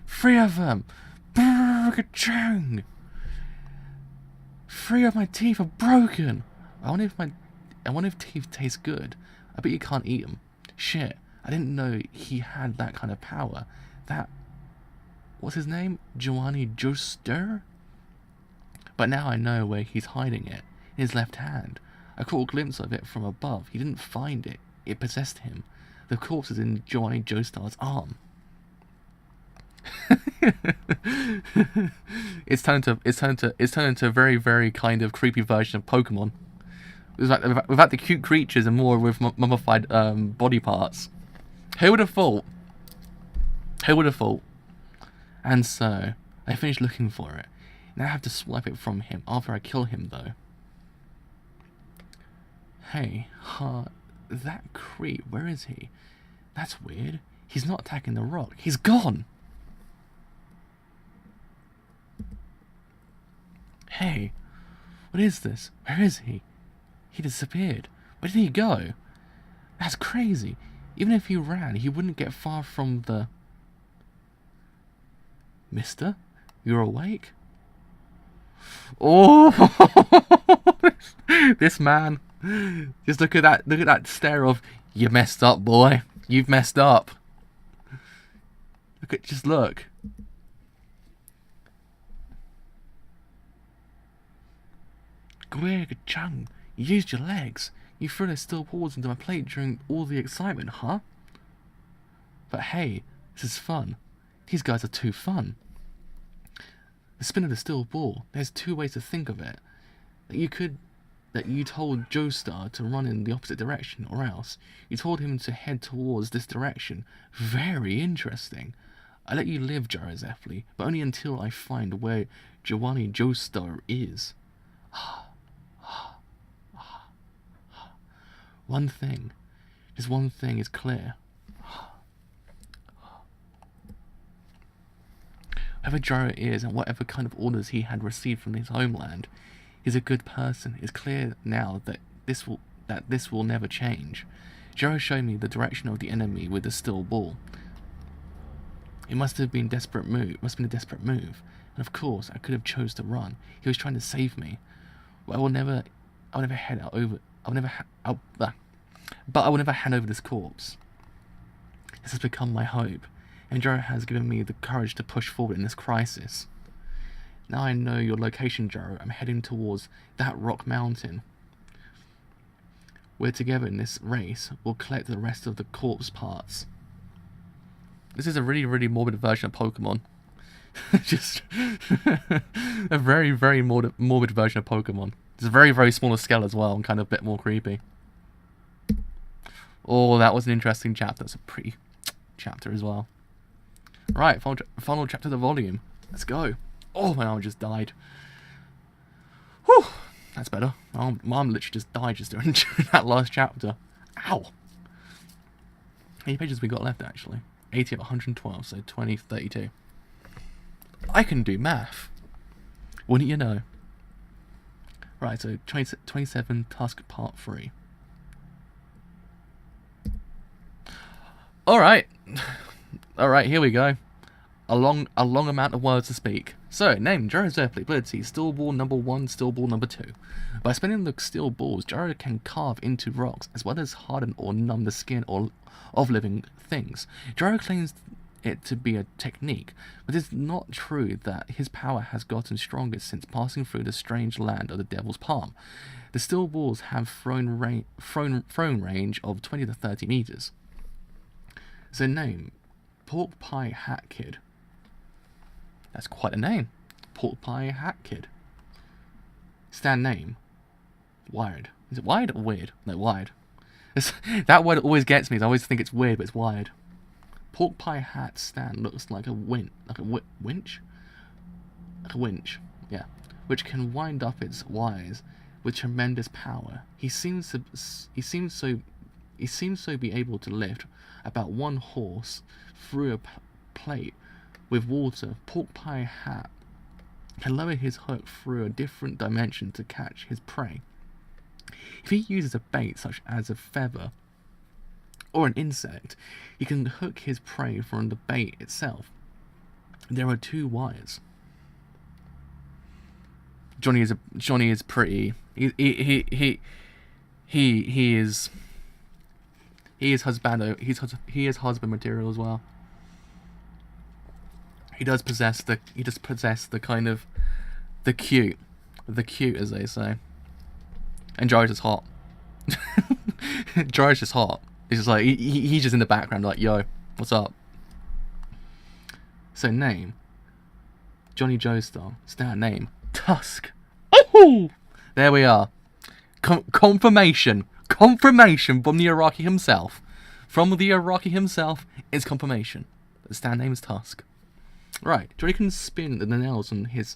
Speaker 1: 3 of them. Brrrr-ka-chung. 3 of my teeth are broken. I wonder if teeth taste good. I bet you can't eat them. Shit, I didn't know he had that kind of power. What's his name? Giovanni Joester? But now I know where he's hiding it. In his left hand. I caught a glimpse of it from above. He didn't find it. It possessed him. The corpse is in Giovanni Joestar's arm. It's turned into a very, very kind of creepy version of Pokemon. Without the cute creatures and more with mummified body parts. Who would have thought? Who would have thought? And so, I finished looking for it. Now I have to swipe it from him after I kill him, though. Hey, that creep, where is he? That's weird. He's not attacking the rock. He's gone! Hey, what is this? Where is he? He disappeared. Where did he go? That's crazy. Even if he ran, he wouldn't get far from the... Mister? You're awake? Oh! This man. Just look at that stare of, you messed up, boy. You've messed up. Just look. Gwega-chung, you used your legs. You threw those steel balls into my plate during all the excitement, huh? But hey, this is fun. These guys are too fun. The spin of the steel ball, there's two ways to think of it. That you told Joestar to run in the opposite direction, or else you told him to head towards this direction. Very interesting. I let you live, Jarizepli, but only until I find where Giovanni Joestar is. One thing, just one thing is clear. Whoever Jaro is and whatever kind of orders he had received from his homeland, he's a good person. It's clear now that this will never change. Jaro showed me the direction of the enemy with the steel ball. It must have been a desperate move. And of course, I could have chose to run. He was trying to save me. But I will never hand over this corpse. This has become my hope, and Jaro has given me the courage to push forward in this crisis. Now I know your location, Jaro. I'm heading towards that rock mountain. We're together in this race. We'll collect the rest of the corpse parts. This is a really, really morbid version of Pokemon. Just a very, very morbid version of Pokemon. It's a very, very small scale as well, and kind of a bit more creepy. Oh, that was an interesting chapter. That's a pretty chapter as well. Right, final chapter of the volume. Let's go. Oh, my arm just died. Whew, that's better. My arm literally just died just during that last chapter. Ow. How many pages we got left, actually? 80 of 112, so 20, 32. I can do math. Wouldn't you know? Right, so 27, Tusk Part 3. Alright. Alright, here we go. A long amount of words to speak. So, name, Jarizepli, ability, steel ball number 1, steel ball number 2. By spinning the steel balls, Jaro can carve into rocks, as well as harden or numb the skin of living things. Jaro claims it to be a technique, but it's not true that his power has gotten stronger since passing through the strange land of the Devil's Palm. The steel balls have thrown range of 20 to 30 meters. So name, Pork Pie Hat Kid. That's quite a name. Pork Pie Hat Kid. Stand name, Wired. Is it Wired or Weird? No, Wired. That word always gets me. I always think it's weird, but it's Wired. Pork Pie Hat stand looks like a winch? Like a winch, yeah. Which can wind up its wires with tremendous power. He seems so be able to lift about one horse through a plate with water. Pork Pie Hat can lower his hook through a different dimension to catch his prey. If he uses a bait such as a feather or an insect, he can hook his prey from the bait itself. There are 2 wires. Johnny is pretty. He is husband material as well. He does possess the kind of the cute as they say. And Jaro's just hot. Jaro's just hot. He's just like he's just in the background like, yo, what's up? So name, Johnny Joestar. Stat name, Tusk. Oh, there we are. Confirmation from the Iraqi himself. From the Iraqi himself, it's confirmation. The stand name is Tusk. Right, Johnny can spin the nails on his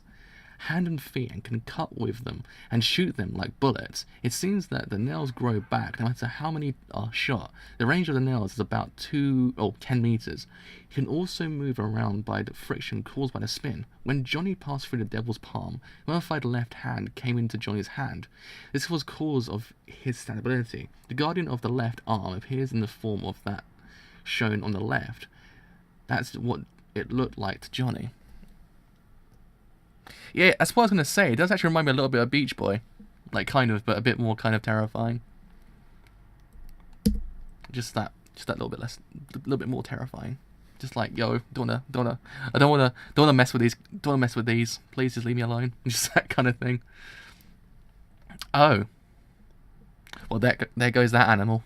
Speaker 1: hand and feet and can cut with them and shoot them like bullets. It seems that the nails grow back no matter how many are shot. The range of the nails is about 10 meters. He can also move around by the friction caused by the spin. When Johnny passed through the Devil's Palm, the modified left hand came into Johnny's hand. This was cause of his stand ability. The guardian of the left arm appears in the form of that shown on the left. That's what it looked like to Johnny. Yeah, that's what I was going to say. It does actually remind me a little bit of Beach Boy. Like, kind of, but a bit more kind of terrifying. Just that little bit less, a little bit more terrifying. Just like, yo, I don't wanna mess with these. Please just leave me alone. Just that kind of thing. Oh. Well, there goes that animal.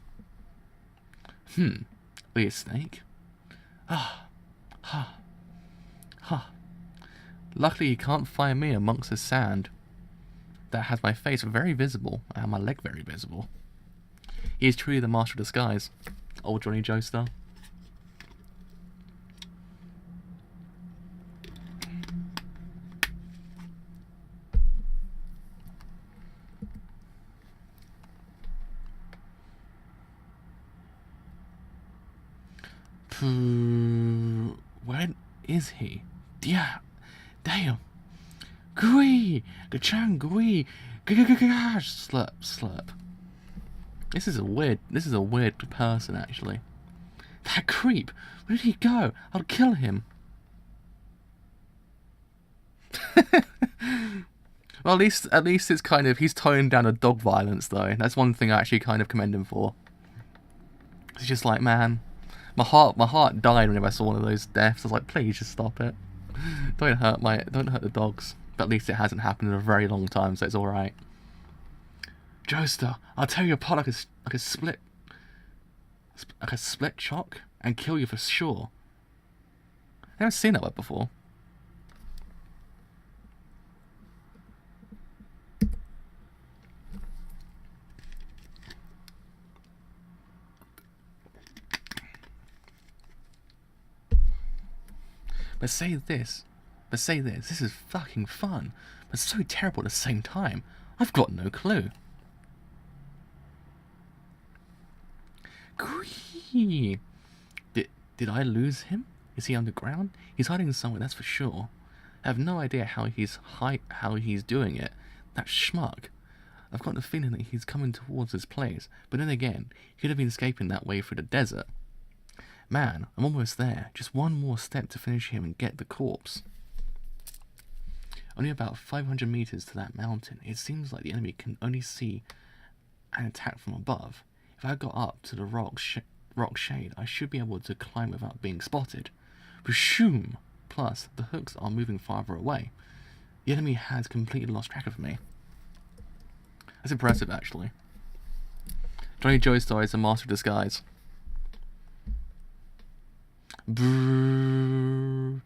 Speaker 1: Be a snake. Luckily he can't find me amongst the sand that has my face very visible and my leg very visible. He is truly the master of disguise. Old Johnny Joe style. Where is he? Yeah, damn. Gui, gachang, gui, slurp, slurp. This is a weird person actually. That creep. Where did he go? I'll kill him. Well, at least it's kind of, he's toned down the dog violence though. That's one thing I actually kind of commend him for. It's just like, man, my heart died whenever I saw one of those deaths. I was like, please just stop it. Don't hurt the dogs. But at least it hasn't happened in a very long time, so it's all right. Joestar, I'll tear you apart like a split shock and kill you for sure. I've never seen that word before. But say this, this is fucking fun, but so terrible at the same time. I've got no clue. Did I lose him? Is he underground? He's hiding somewhere, that's for sure. I have no idea how he's doing it. That schmuck. I've got the feeling that he's coming towards this place, but then again, he could have been escaping that way through the desert. Man, I'm almost there. Just one more step to finish him and get the corpse. Only about 500 meters to that mountain. It seems like the enemy can only see an attack from above. If I got up to the rock shade, I should be able to climb without being spotted. Bashoom! Plus, the hooks are moving farther away. The enemy has completely lost track of me. That's impressive, actually. Johnny Joestar is a master of disguise. Brrrr.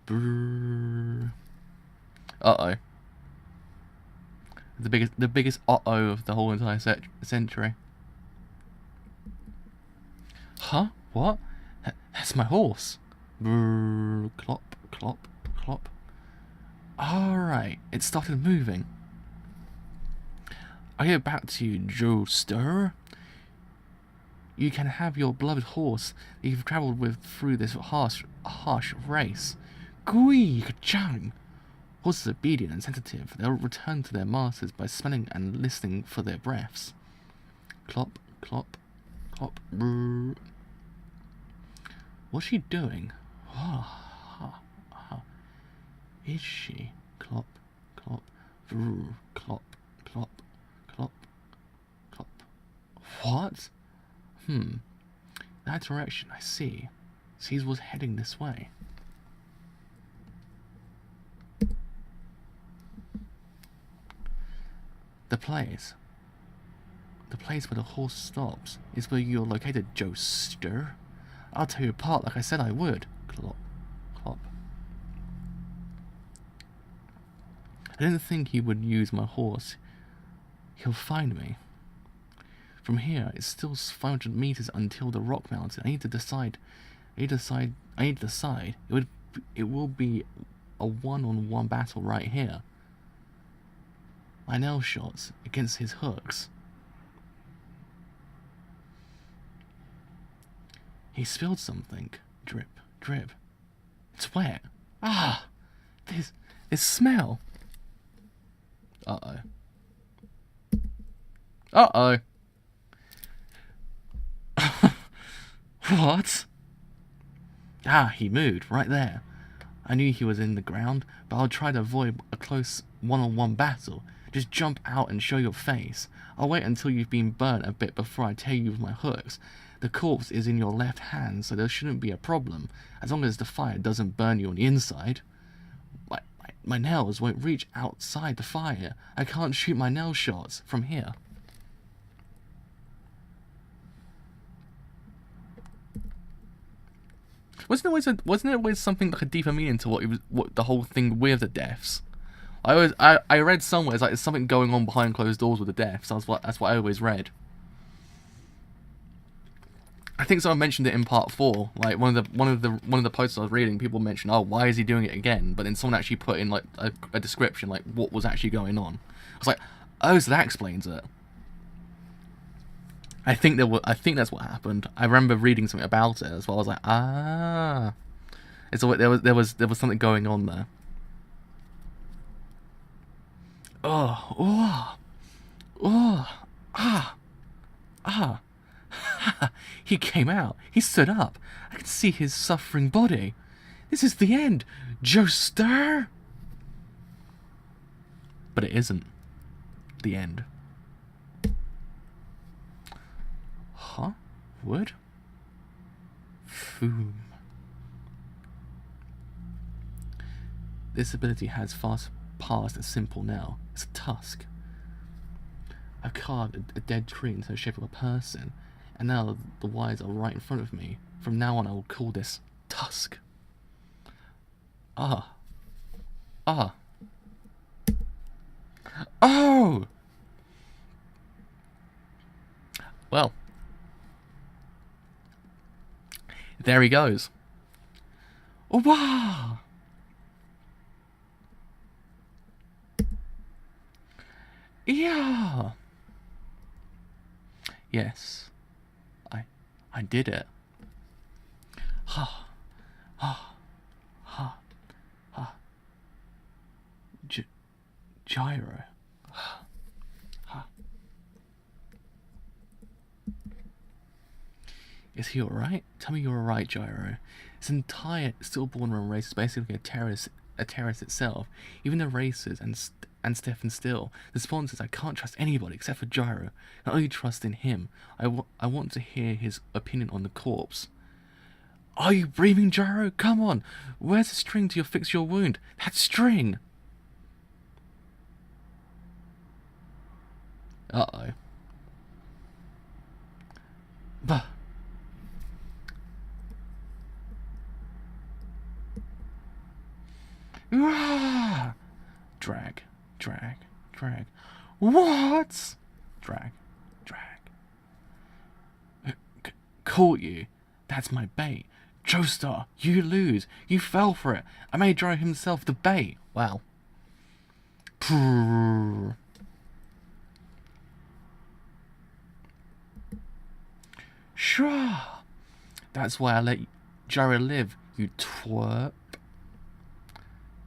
Speaker 1: Brrrr. Uh-oh. The biggest uh-oh of the whole entire century. Huh? What? That's my horse. Brrrr. Clop, clop, clop. Alright, it started moving. I get back to you, Joestar. You can have your beloved horse that you've travelled with through this harsh race. Gui Kachang! Horses are obedient and sensitive. They'll return to their masters by smelling and listening for their breaths. Clop, clop, clop. Brrr. What's she doing? Is she? Clop, clop, brrr, clop, clop, clop, clop. What? That direction, I see. Caesar was heading this way. The place where the horse stops is where you're located, Joestar. I'll tear you apart like I said I would. Clop, clop. I didn't think he would use my horse. He'll find me. From here, it's still 500 meters until the rock mountain. I need to decide. It will be a one-on-one battle right here. My nail shots against his hooks. He spilled something. Drip, drip. It's wet. Ah! This smell. Uh-oh. Uh-oh. What? Ah, he moved, right there. I knew he was in the ground, but I'll try to avoid a close one-on-one battle. Just jump out and show your face. I'll wait until you've been burnt a bit before I tear you with my hooks. The corpse is in your left hand, so there shouldn't be a problem, as long as the fire doesn't burn you on the inside. My nails won't reach outside the fire. I can't shoot my nail shots from here. wasn't there always something like a deeper meaning to what the whole thing with the deaths? I read somewhere it's like there's something going on behind closed doors with the deaths. That's what I always read. I think someone mentioned it in part 4. Like one of the posts I was reading, people mentioned, oh, why is he doing it again? But then someone actually put in like a description, like what was actually going on. I was like, oh, so that explains it. I think that's what happened. I remember reading something about it as well. I was like, ah, it's there was something going on there. He came out. He stood up. I could see his suffering body. This is the end. Joe Stir. But it isn't the end. Huh? Wood? Foom. This ability has fast past a simple now. It's a tusk. I've carved a dead tree into the shape of a person, and now the wires are right in front of me. From now on I will call this Tusk. Ah. Ah. Oh! Well. There he goes. Oh, wow! Yeah! Yes. I did it. Ha. Ha. Ha. Ha. Gyro. Ha. Ha. Is he alright? Tell me you're alright, Gyro. This entire stillborn run race is basically a terrace itself. Even the racers and Stefan Still. The sponsors, I can't trust anybody except for Gyro. I only trust in him. I want to hear his opinion on the corpse. Are you breathing, Gyro? Come on. Where's the string to fix your wound? That string! Uh-oh. Bah. Ah! Drag. Drag. Drag. What? Drag. Drag. Caught you. That's my bait. Joestar, you lose. You fell for it. I made Gyro himself the bait. Wow. Sure. That's why I let Gyro live, you twerp.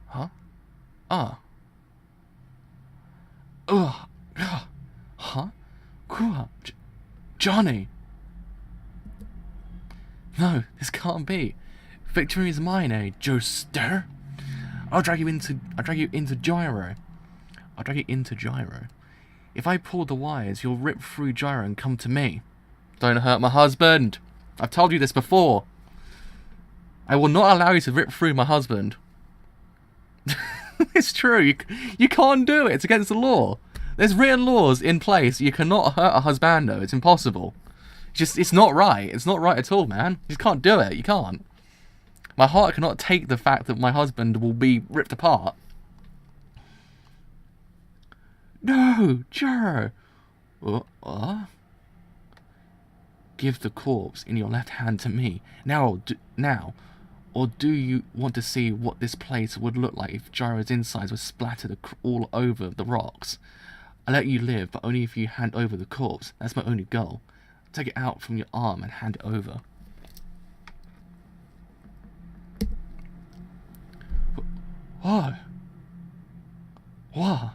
Speaker 1: Huh? Ah. Ugh. Huh? Cool. Johnny. No, this can't be. Victory is mine, eh, Joestar? I'll drag you into Gyro. I'll drag you into Gyro. If I pull the wires, you'll rip through Gyro and come to me. Don't hurt my husband. I've told you this before. I will not allow you to rip through my husband. It's true. You can't do it. It's against the law. There's written laws in place. You cannot hurt a husbando. It's impossible. It's not right. It's not right at all, man. You just can't do it. You can't. My heart cannot take the fact that my husband will be ripped apart. No, Gyro. What? Give the corpse in your left hand to me. Now. Or do you want to see what this place would look like if Gyro's insides were splattered all over the rocks? I'll let you live, but only if you hand over the corpse. That's my only goal. Take it out from your arm and hand it over. What? What?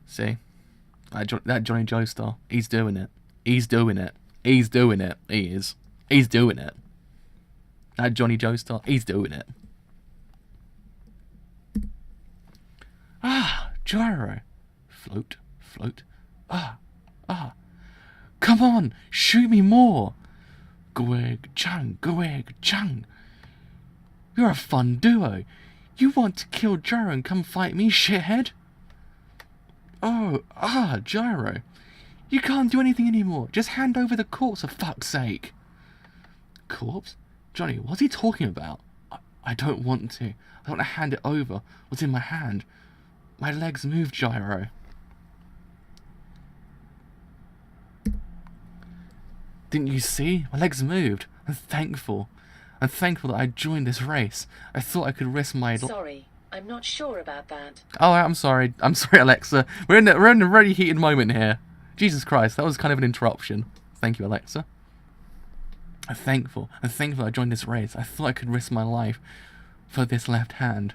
Speaker 1: See? That Johnny Joestar, he's doing it. He's doing it. He's doing it. He is. He's doing it. That Johnny Joestar, he's doing it. Ah, Gyro. Float, float. Ah. Come on, shoot me more. Gweg Chung. You're a fun duo. You want to kill Gyro and come fight me, shithead? Oh, Gyro. You can't do anything anymore. Just hand over the corpse, for fuck's sake. Corpse? Johnny, what's he talking about? I don't want to. I don't want to hand it over. What's in my hand? My legs move, Gyro. Didn't you see? My legs moved. I'm thankful. I'm thankful that I joined this race. I thought I could risk my...
Speaker 2: Sorry, I'm not sure about that.
Speaker 1: Oh, I'm sorry. I'm sorry, Alexa. We're in a really heated moment here. Jesus Christ, that was kind of an interruption. Thank you, Alexa. I'm thankful. I'm thankful I joined this race. I thought I could risk my life for this left hand.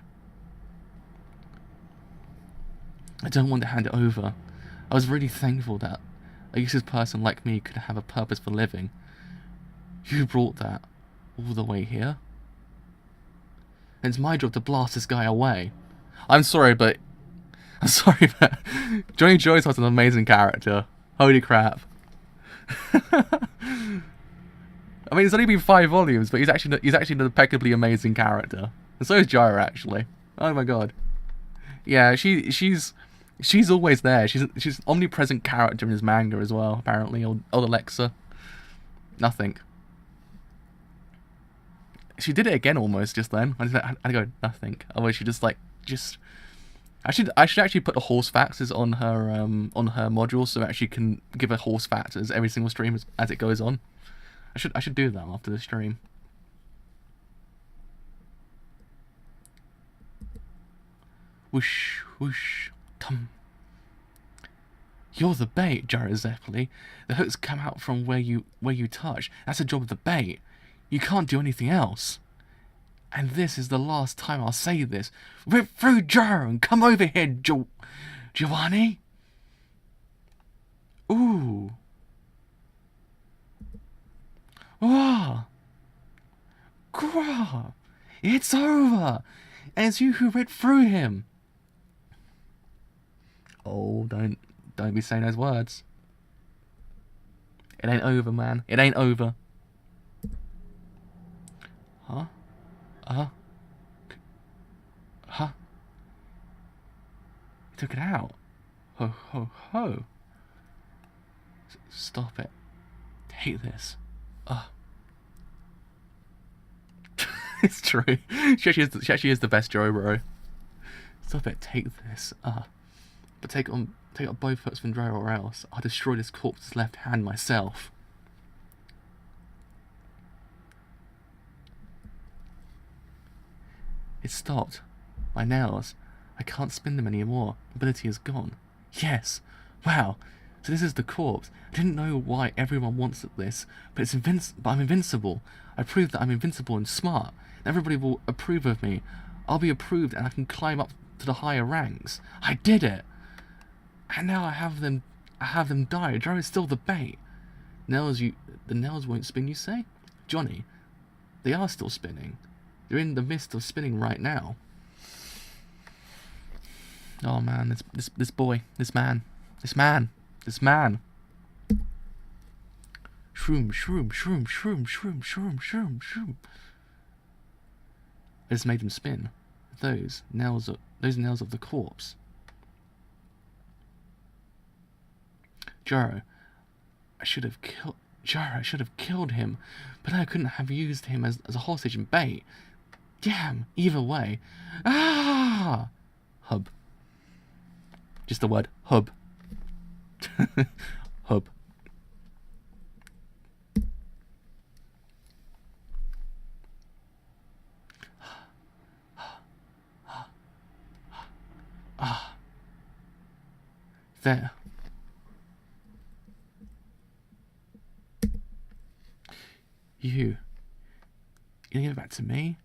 Speaker 1: I don't want to hand it over. I was really thankful that a useless person like me could have a purpose for living. You brought that all the way here. And it's my job to blast this guy away. I'm sorry, but Johnny JoJo's was an amazing character. Holy crap. I mean, it's only been 5 volumes, but he's actually an impeccably amazing character. And so is Gyro, actually. Oh my god. Yeah, she's always there. She's an omnipresent character in his manga as well, apparently. Old Alexa. Nothing. She did it again almost just then. I go, nothing. Otherwise she I should actually put the horse factors on her module so that she can give her horse factors every single stream as it goes on. I should do that after the stream. Whoosh, whoosh, tum. You're the bait, Gyro Zeppeli. The hooks come out from where you touch. That's the job of the bait. You can't do anything else. And this is the last time I'll say this. Rip through Gyro and come over here, Giovanni. Ooh. Ah. Grah. It's over. And it's you who ripped through him. Oh, don't be saying those words. It ain't over, man. It ain't over. Huh? Huh? He took it out. Ho, ho, ho. Stop it. Take this. It's true. She actually is the best Joe, bro. Stop it. Take this. But take on both hooks from Gyro or else I'll destroy this corpse's left hand myself. It stopped. My nails. I can't spin them anymore. Ability is gone. Yes. Wow. So this is the corpse. I didn't know why everyone wants this, but I'm invincible. I proved that I'm invincible and smart. Everybody will approve of me. I'll be approved and I can climb up to the higher ranks. I did it. And now I have them die. Gyro is still the bait. The nails won't spin, you say? Johnny, they are still spinning. They're in the midst of spinning right now. Oh man, this boy, this man. Shroom, shroom, shroom, shroom, shroom, shroom, shroom, shroom. I just made them spin. Those nails of the corpse. Gyro, I should have killed him, but I couldn't have used him as a hostage and bait. Damn, either way. Ah! Hub. Just the word hub. Hub. There. You give it back to me?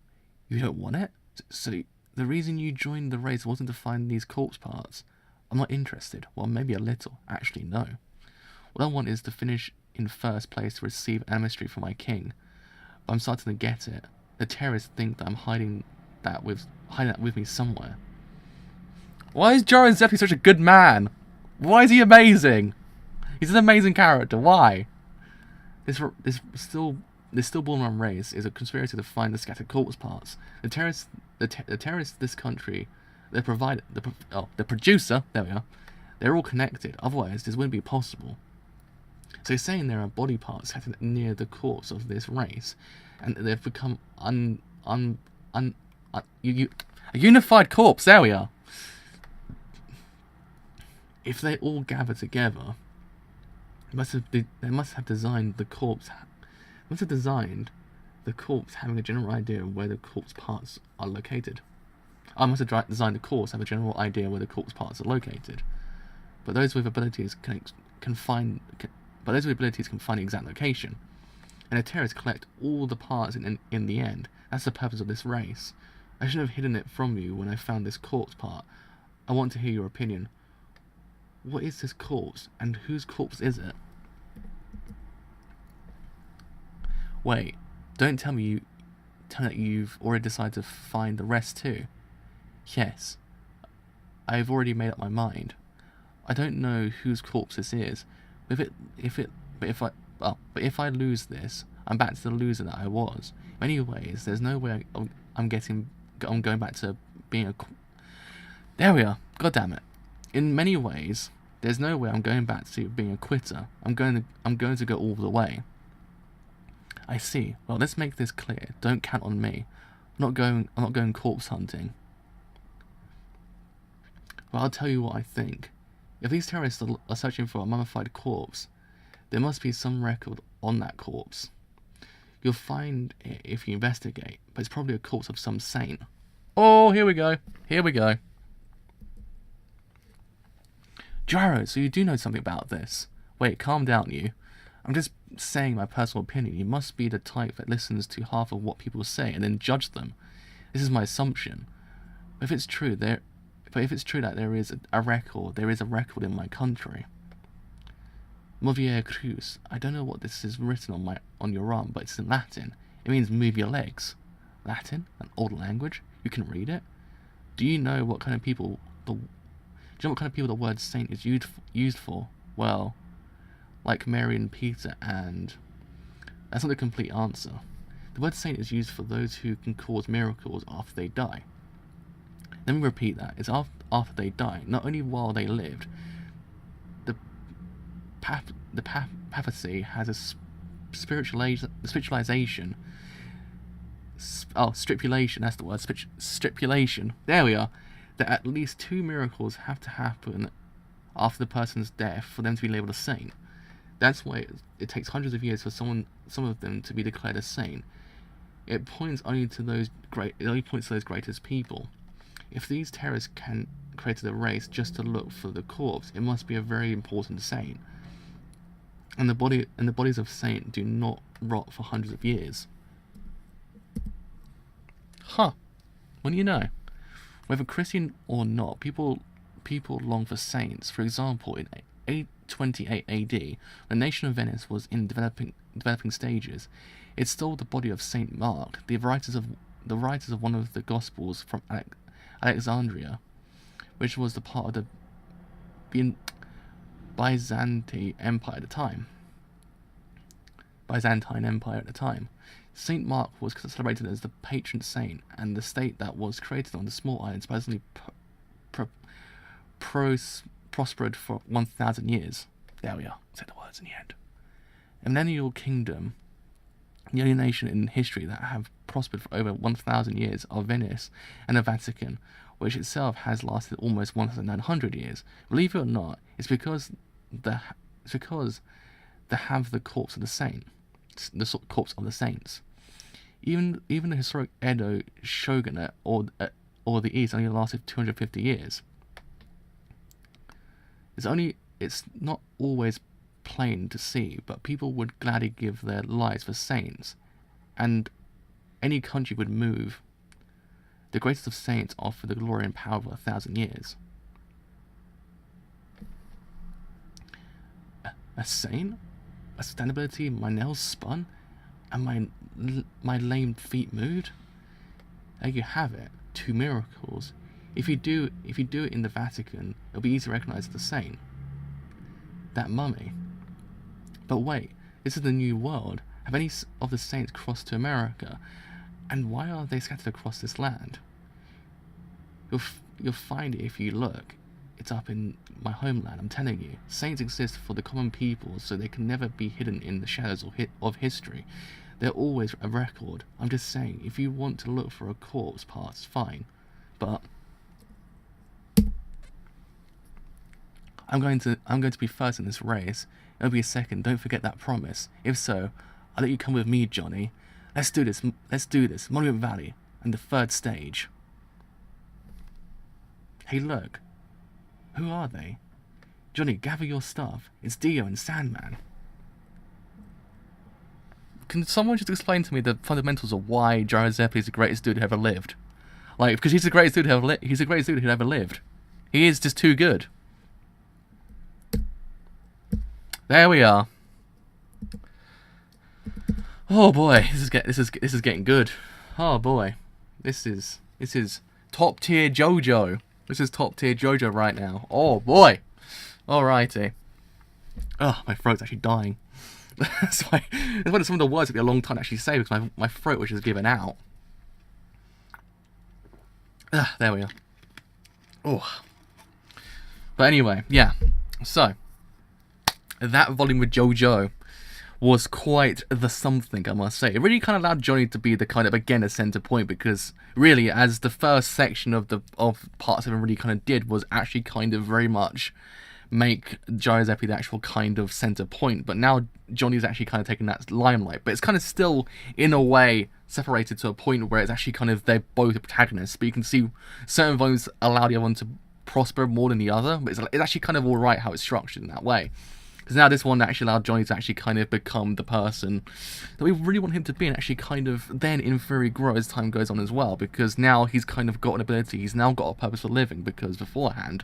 Speaker 1: You don't want it? So the reason you joined the race wasn't to find these corpse parts? I'm not interested. Well, maybe a little. Actually, no. What I want is to finish in first place to receive amnesty from my king. But I'm starting to get it. The terrorists think that I'm hiding that with me somewhere. Why is Gyro Zeppeli such a good man? Why is he amazing? He's an amazing character. Why? This stillborn race is a conspiracy to find the scattered corpse parts. The terrorists of this country, the producer, there we are. They're all connected. Otherwise, this wouldn't be possible. So you're saying there are body parts scattered near the corpse of this race, and they've become a unified corpse. There we are. If they all gather together, they must have designed the corpse. Must have designed the corpse having a general idea of where the corpse parts are located. I must have designed the corpse have a general idea where the corpse parts are located. But those with abilities can find the exact location. And the terrorists collect all the parts in the end. That's the purpose of this race. I shouldn't have hidden it from you when I found this corpse part. I want to hear your opinion. What is this corpse, and whose corpse is it? Wait, don't tell me that you've already decided to find the rest too. Yes, I've already made up my mind. I don't know whose corpse this is, but if I lose this, I'm back to the loser that I was. In many ways, there's no way I'm going back to being a. There we are. God damn it. In many ways, there's no way I'm going back to being a quitter. I'm going to go all the way. I see. Well, let's make this clear. Don't count on me. I'm not going corpse hunting. Well, I'll tell you what I think. If these terrorists are searching for a mummified corpse, there must be some record on that corpse. You'll find it if you investigate, but it's probably a corpse of some saint. Oh, here we go. Here we go. Gyro, so you do know something about this. Wait, calm down, you. I'm just saying my personal opinion. You must be the type that listens to half of what people say and then judge them. This is my assumption. But if it's true that there is a record in my country. Movier Cruz. I don't know what this is written on your arm, but it's in Latin. It means move your legs. Latin? An old language? You can read it? Do you know what kind of people the word saint is used for? Well, like Mary and Peter, and that's not the complete answer. The word saint is used for those who can cause miracles after they die. Let me repeat that. It's after they die, not only while they lived. The papacy has a stipulation. That's the word. Stipulation. There we are. That at least 2 miracles have to happen after the person's death for them to be labeled a saint. That's why it takes hundreds of years for some of them to be declared a saint. It points only to those greatest people. If these terrorists created a race just to look for the corpse, it must be a very important saint. And the bodies of saints do not rot for hundreds of years. Huh. What do you know? Whether Christian or not, people long for saints. For example, in 828 AD, the nation of Venice was in developing stages. It stole the body of Saint Mark, the writers of one of the Gospels from Alexandria, which was the part of the Byzantine Empire at the time. Saint Mark was celebrated as the patron saint, and the state that was created on the small island supposedly prospered for 1,000 years. There we are. Say the words in the end. A millennial kingdom, the only nation in history that have prospered for over 1,000 years, are Venice and the Vatican, which itself has lasted almost 1,900 years. Believe it or not, it's because they have the corpse of the saint, the corpse of the saints. Even the historic Edo shogunate or the East only lasted 250 years. It's not always plain to see, but people would gladly give their lives for saints, and any country would move. The greatest of saints offer the glory and power of 1,000 years. A saint? A sustainability, my nails spun, and my lame feet moved? There you have it. 2 miracles. If you do it in the Vatican, it'll be easy to recognize the saint. That mummy. But wait, this is the New World. Have any of the saints crossed to America? And why are they scattered across this land? You'll find it if you look. It's up in my homeland, I'm telling you. Saints exist for the common people, so they can never be hidden in the shadows of history. They're always a record. I'm just saying, if you want to look for a corpse parts, fine. But I'm going to be first in this race. It'll be a second. Don't forget that promise. If so, I'll let you come with me, Johnny. Let's do this. Let's do this. Monument Valley and the third stage. Hey, look. Who are they? Johnny, gather your stuff. It's Dio and Sandman. Can someone just explain to me the fundamentals of why Gyro Zeppeli is the greatest dude who ever lived? Like, because he's the greatest dude who ever he's the greatest dude who ever lived. He is just too good. There we are. Oh boy, this is getting good. Oh boy, this is top tier JoJo. This is top tier JoJo right now. Oh boy. Alrighty. Oh, my throat's actually dying. That's why some of the words took me a long time to actually say because my throat was just giving out. There we are. Oh. But anyway, yeah. So that volume with JoJo was quite the something, I must say. It really kind of allowed Johnny to be the kind of, again, a centre point, because really, as the first section of Part 7 really kind of did, was actually kind of very much make Gyro Zeppeli the actual kind of centre point, but now Johnny's actually kind of taking that limelight, but it's kind of still, in a way, separated to a point where it's actually kind of, they're both the protagonists, but you can see certain volumes allow the other one to prosper more than the other, but it's actually kind of alright how it's structured in that way. Because now this one actually allowed Johnny to actually kind of become the person that we really want him to be, and actually kind of then in theory grow as time goes on as well, because now he's kind of got an ability, he's now got a purpose for living, because beforehand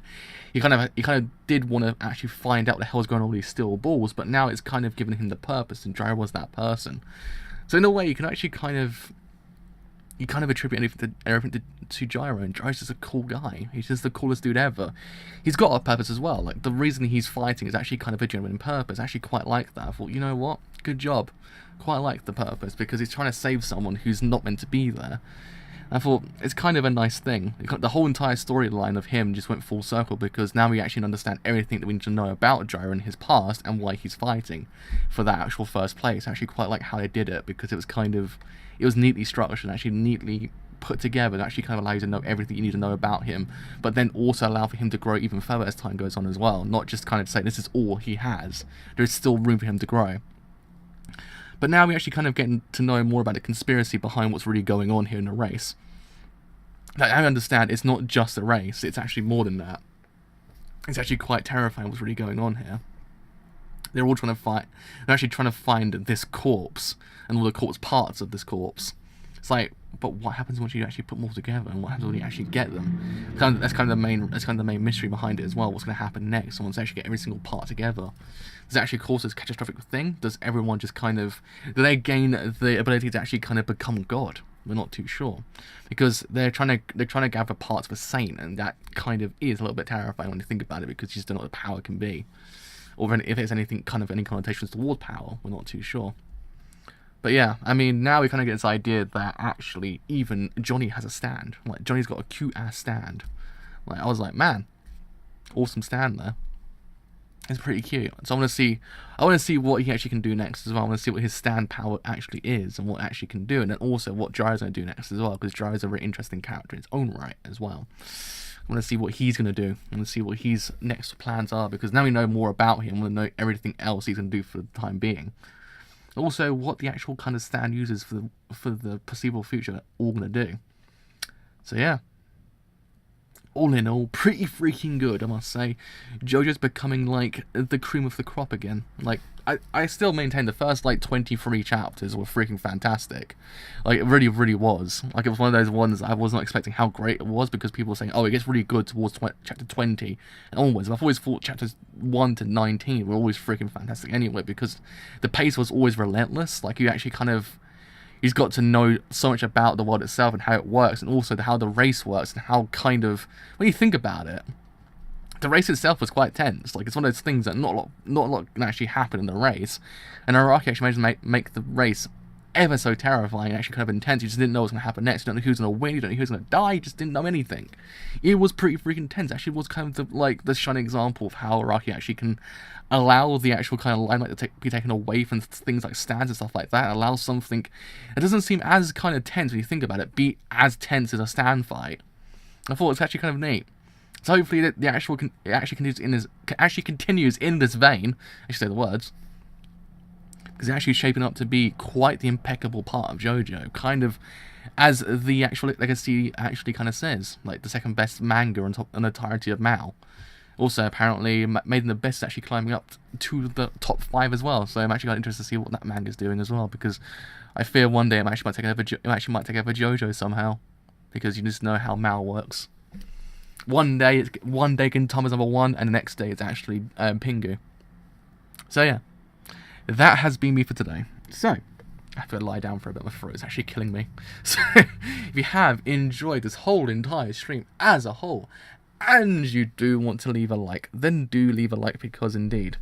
Speaker 1: he kind of did want to actually find out what the hell's going on with these steel balls, but now it's kind of given him the purpose, and Gyro was that person. So in a way you can actually kind of attribute everything to Gyro, and Gyro's just a cool guy. He's just the coolest dude ever. He's got a purpose as well. Like, the reason he's fighting is actually kind of a genuine purpose. I actually quite like that. I thought, you know what? Good job. Quite like the purpose, because he's trying to save someone who's not meant to be there. I thought, it's kind of a nice thing. The whole entire storyline of him just went full circle, because now we actually understand everything that we need to know about Gyro and his past, and why he's fighting for that actual first place. I actually quite like how they did it, because it was kind of, it was neatly structured and actually neatly put together, and actually kind of allow you to know everything you need to know about him, but then also allow for him to grow even further as time goes on as well, not just kind of say this is all he has. There's still room for him to grow. But now we actually kind of getting to know more about the conspiracy behind what's really going on here in the race. Like, I understand it's not just a race, it's actually more than that. It's actually quite terrifying what's really going on here. They're all trying to fight, they're actually trying to find this corpse, and all the corpse parts of this corpse. It's like, but what happens once you actually put them all together, and what happens when you actually get them? That's kind of the main mystery behind it as well. What's going to happen next? Once they actually get every single part together, does it actually cause this catastrophic thing? Does everyone just kind of, do they gain the ability to actually kind of become God? We're not too sure, because they're trying to gather parts of a saint, and that kind of is a little bit terrifying when you think about it, because you just don't know what the power can be, or if there's anything kind of any connotations toward power. We're not too sure. But yeah, I mean, now we kind of get this idea that actually even Johnny has a stand. Like, Johnny's got a cute ass stand. Like, I was like, man, awesome stand there. It's pretty cute. So I want to see what he actually can do next as well. I want to see what his stand power actually is, and what it actually can do, and then also what Gyro's going to do next as well, because Gyro's a very interesting character in its own right as well. I want to see what he's going to do. I want to see what his next plans are, because now we know more about him. I want to know everything else he's going to do for the time being. Also, what the actual kind of stand uses for the foreseeable future are all going to do. So yeah. All in all, pretty freaking good, I must say. JoJo's becoming, like, the cream of the crop again. Like, I still maintain the first, like, 23 chapters were freaking fantastic. Like, it really, really was. Like, it was one of those ones I was not expecting how great it was, because people were saying, oh, it gets really good towards chapter 20 and onwards. And I've always thought chapters 1 to 19 were always freaking fantastic anyway, because the pace was always relentless. Like, you actually kind of, he's got to know so much about the world itself and how it works, and also how the race works, and how kind of, when you think about it, the race itself was quite tense. Like, it's one of those things that not a lot can actually happen in the race, and Araki actually managed to make the race ever so terrifying and actually kind of intense. You just didn't know what was going to happen next. You don't know who's going to win. You don't know who's going to die. You just didn't know anything. It was pretty freaking tense. Actually, it was kind of the shining example of how Araki actually can allow the actual kind of limelight to be taken away from things like stands and stuff like that. Allow something that doesn't seem as kind of tense when you think about it be as tense as a stand fight. I thought it was actually kind of neat. So hopefully it actually continues in this vein. I should say the words. Because it's actually shaping up to be quite the impeccable part of JoJo, kind of as the actual legacy actually kind of says, like the second best manga on top in the entirety of Mao. Also, apparently, made in the best actually climbing up to the top 5 as well. So I'm actually quite interested to see what that manga's doing as well, because I fear one day it actually might take over JoJo somehow, because you just know how Mao works. One day Gintama's number 1, and the next day it's actually Pingu. So yeah. That has been me for today. So, I have to lie down for a bit. My throat is actually killing me. So, if you have enjoyed this whole entire stream as a whole, and you do want to leave a like, then do leave a like, because indeed...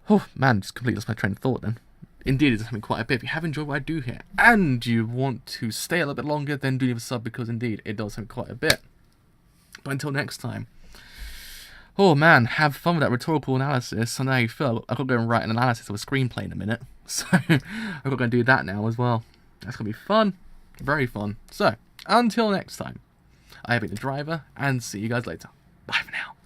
Speaker 1: Oh, man, just completely lost my train of thought then. Indeed, it's helped me quite a bit. If you have enjoyed what I do here, and you want to stay a little bit longer, then do leave a sub, because indeed, it does help me quite a bit. But until next time... Oh man, have fun with that rhetorical analysis. I know how you feel. I've got to go and write an analysis of a screenplay in a minute. So, I've got to go and do that now as well. That's going to be fun. Very fun. So, until next time, I have been the driver, and see you guys later. Bye for now.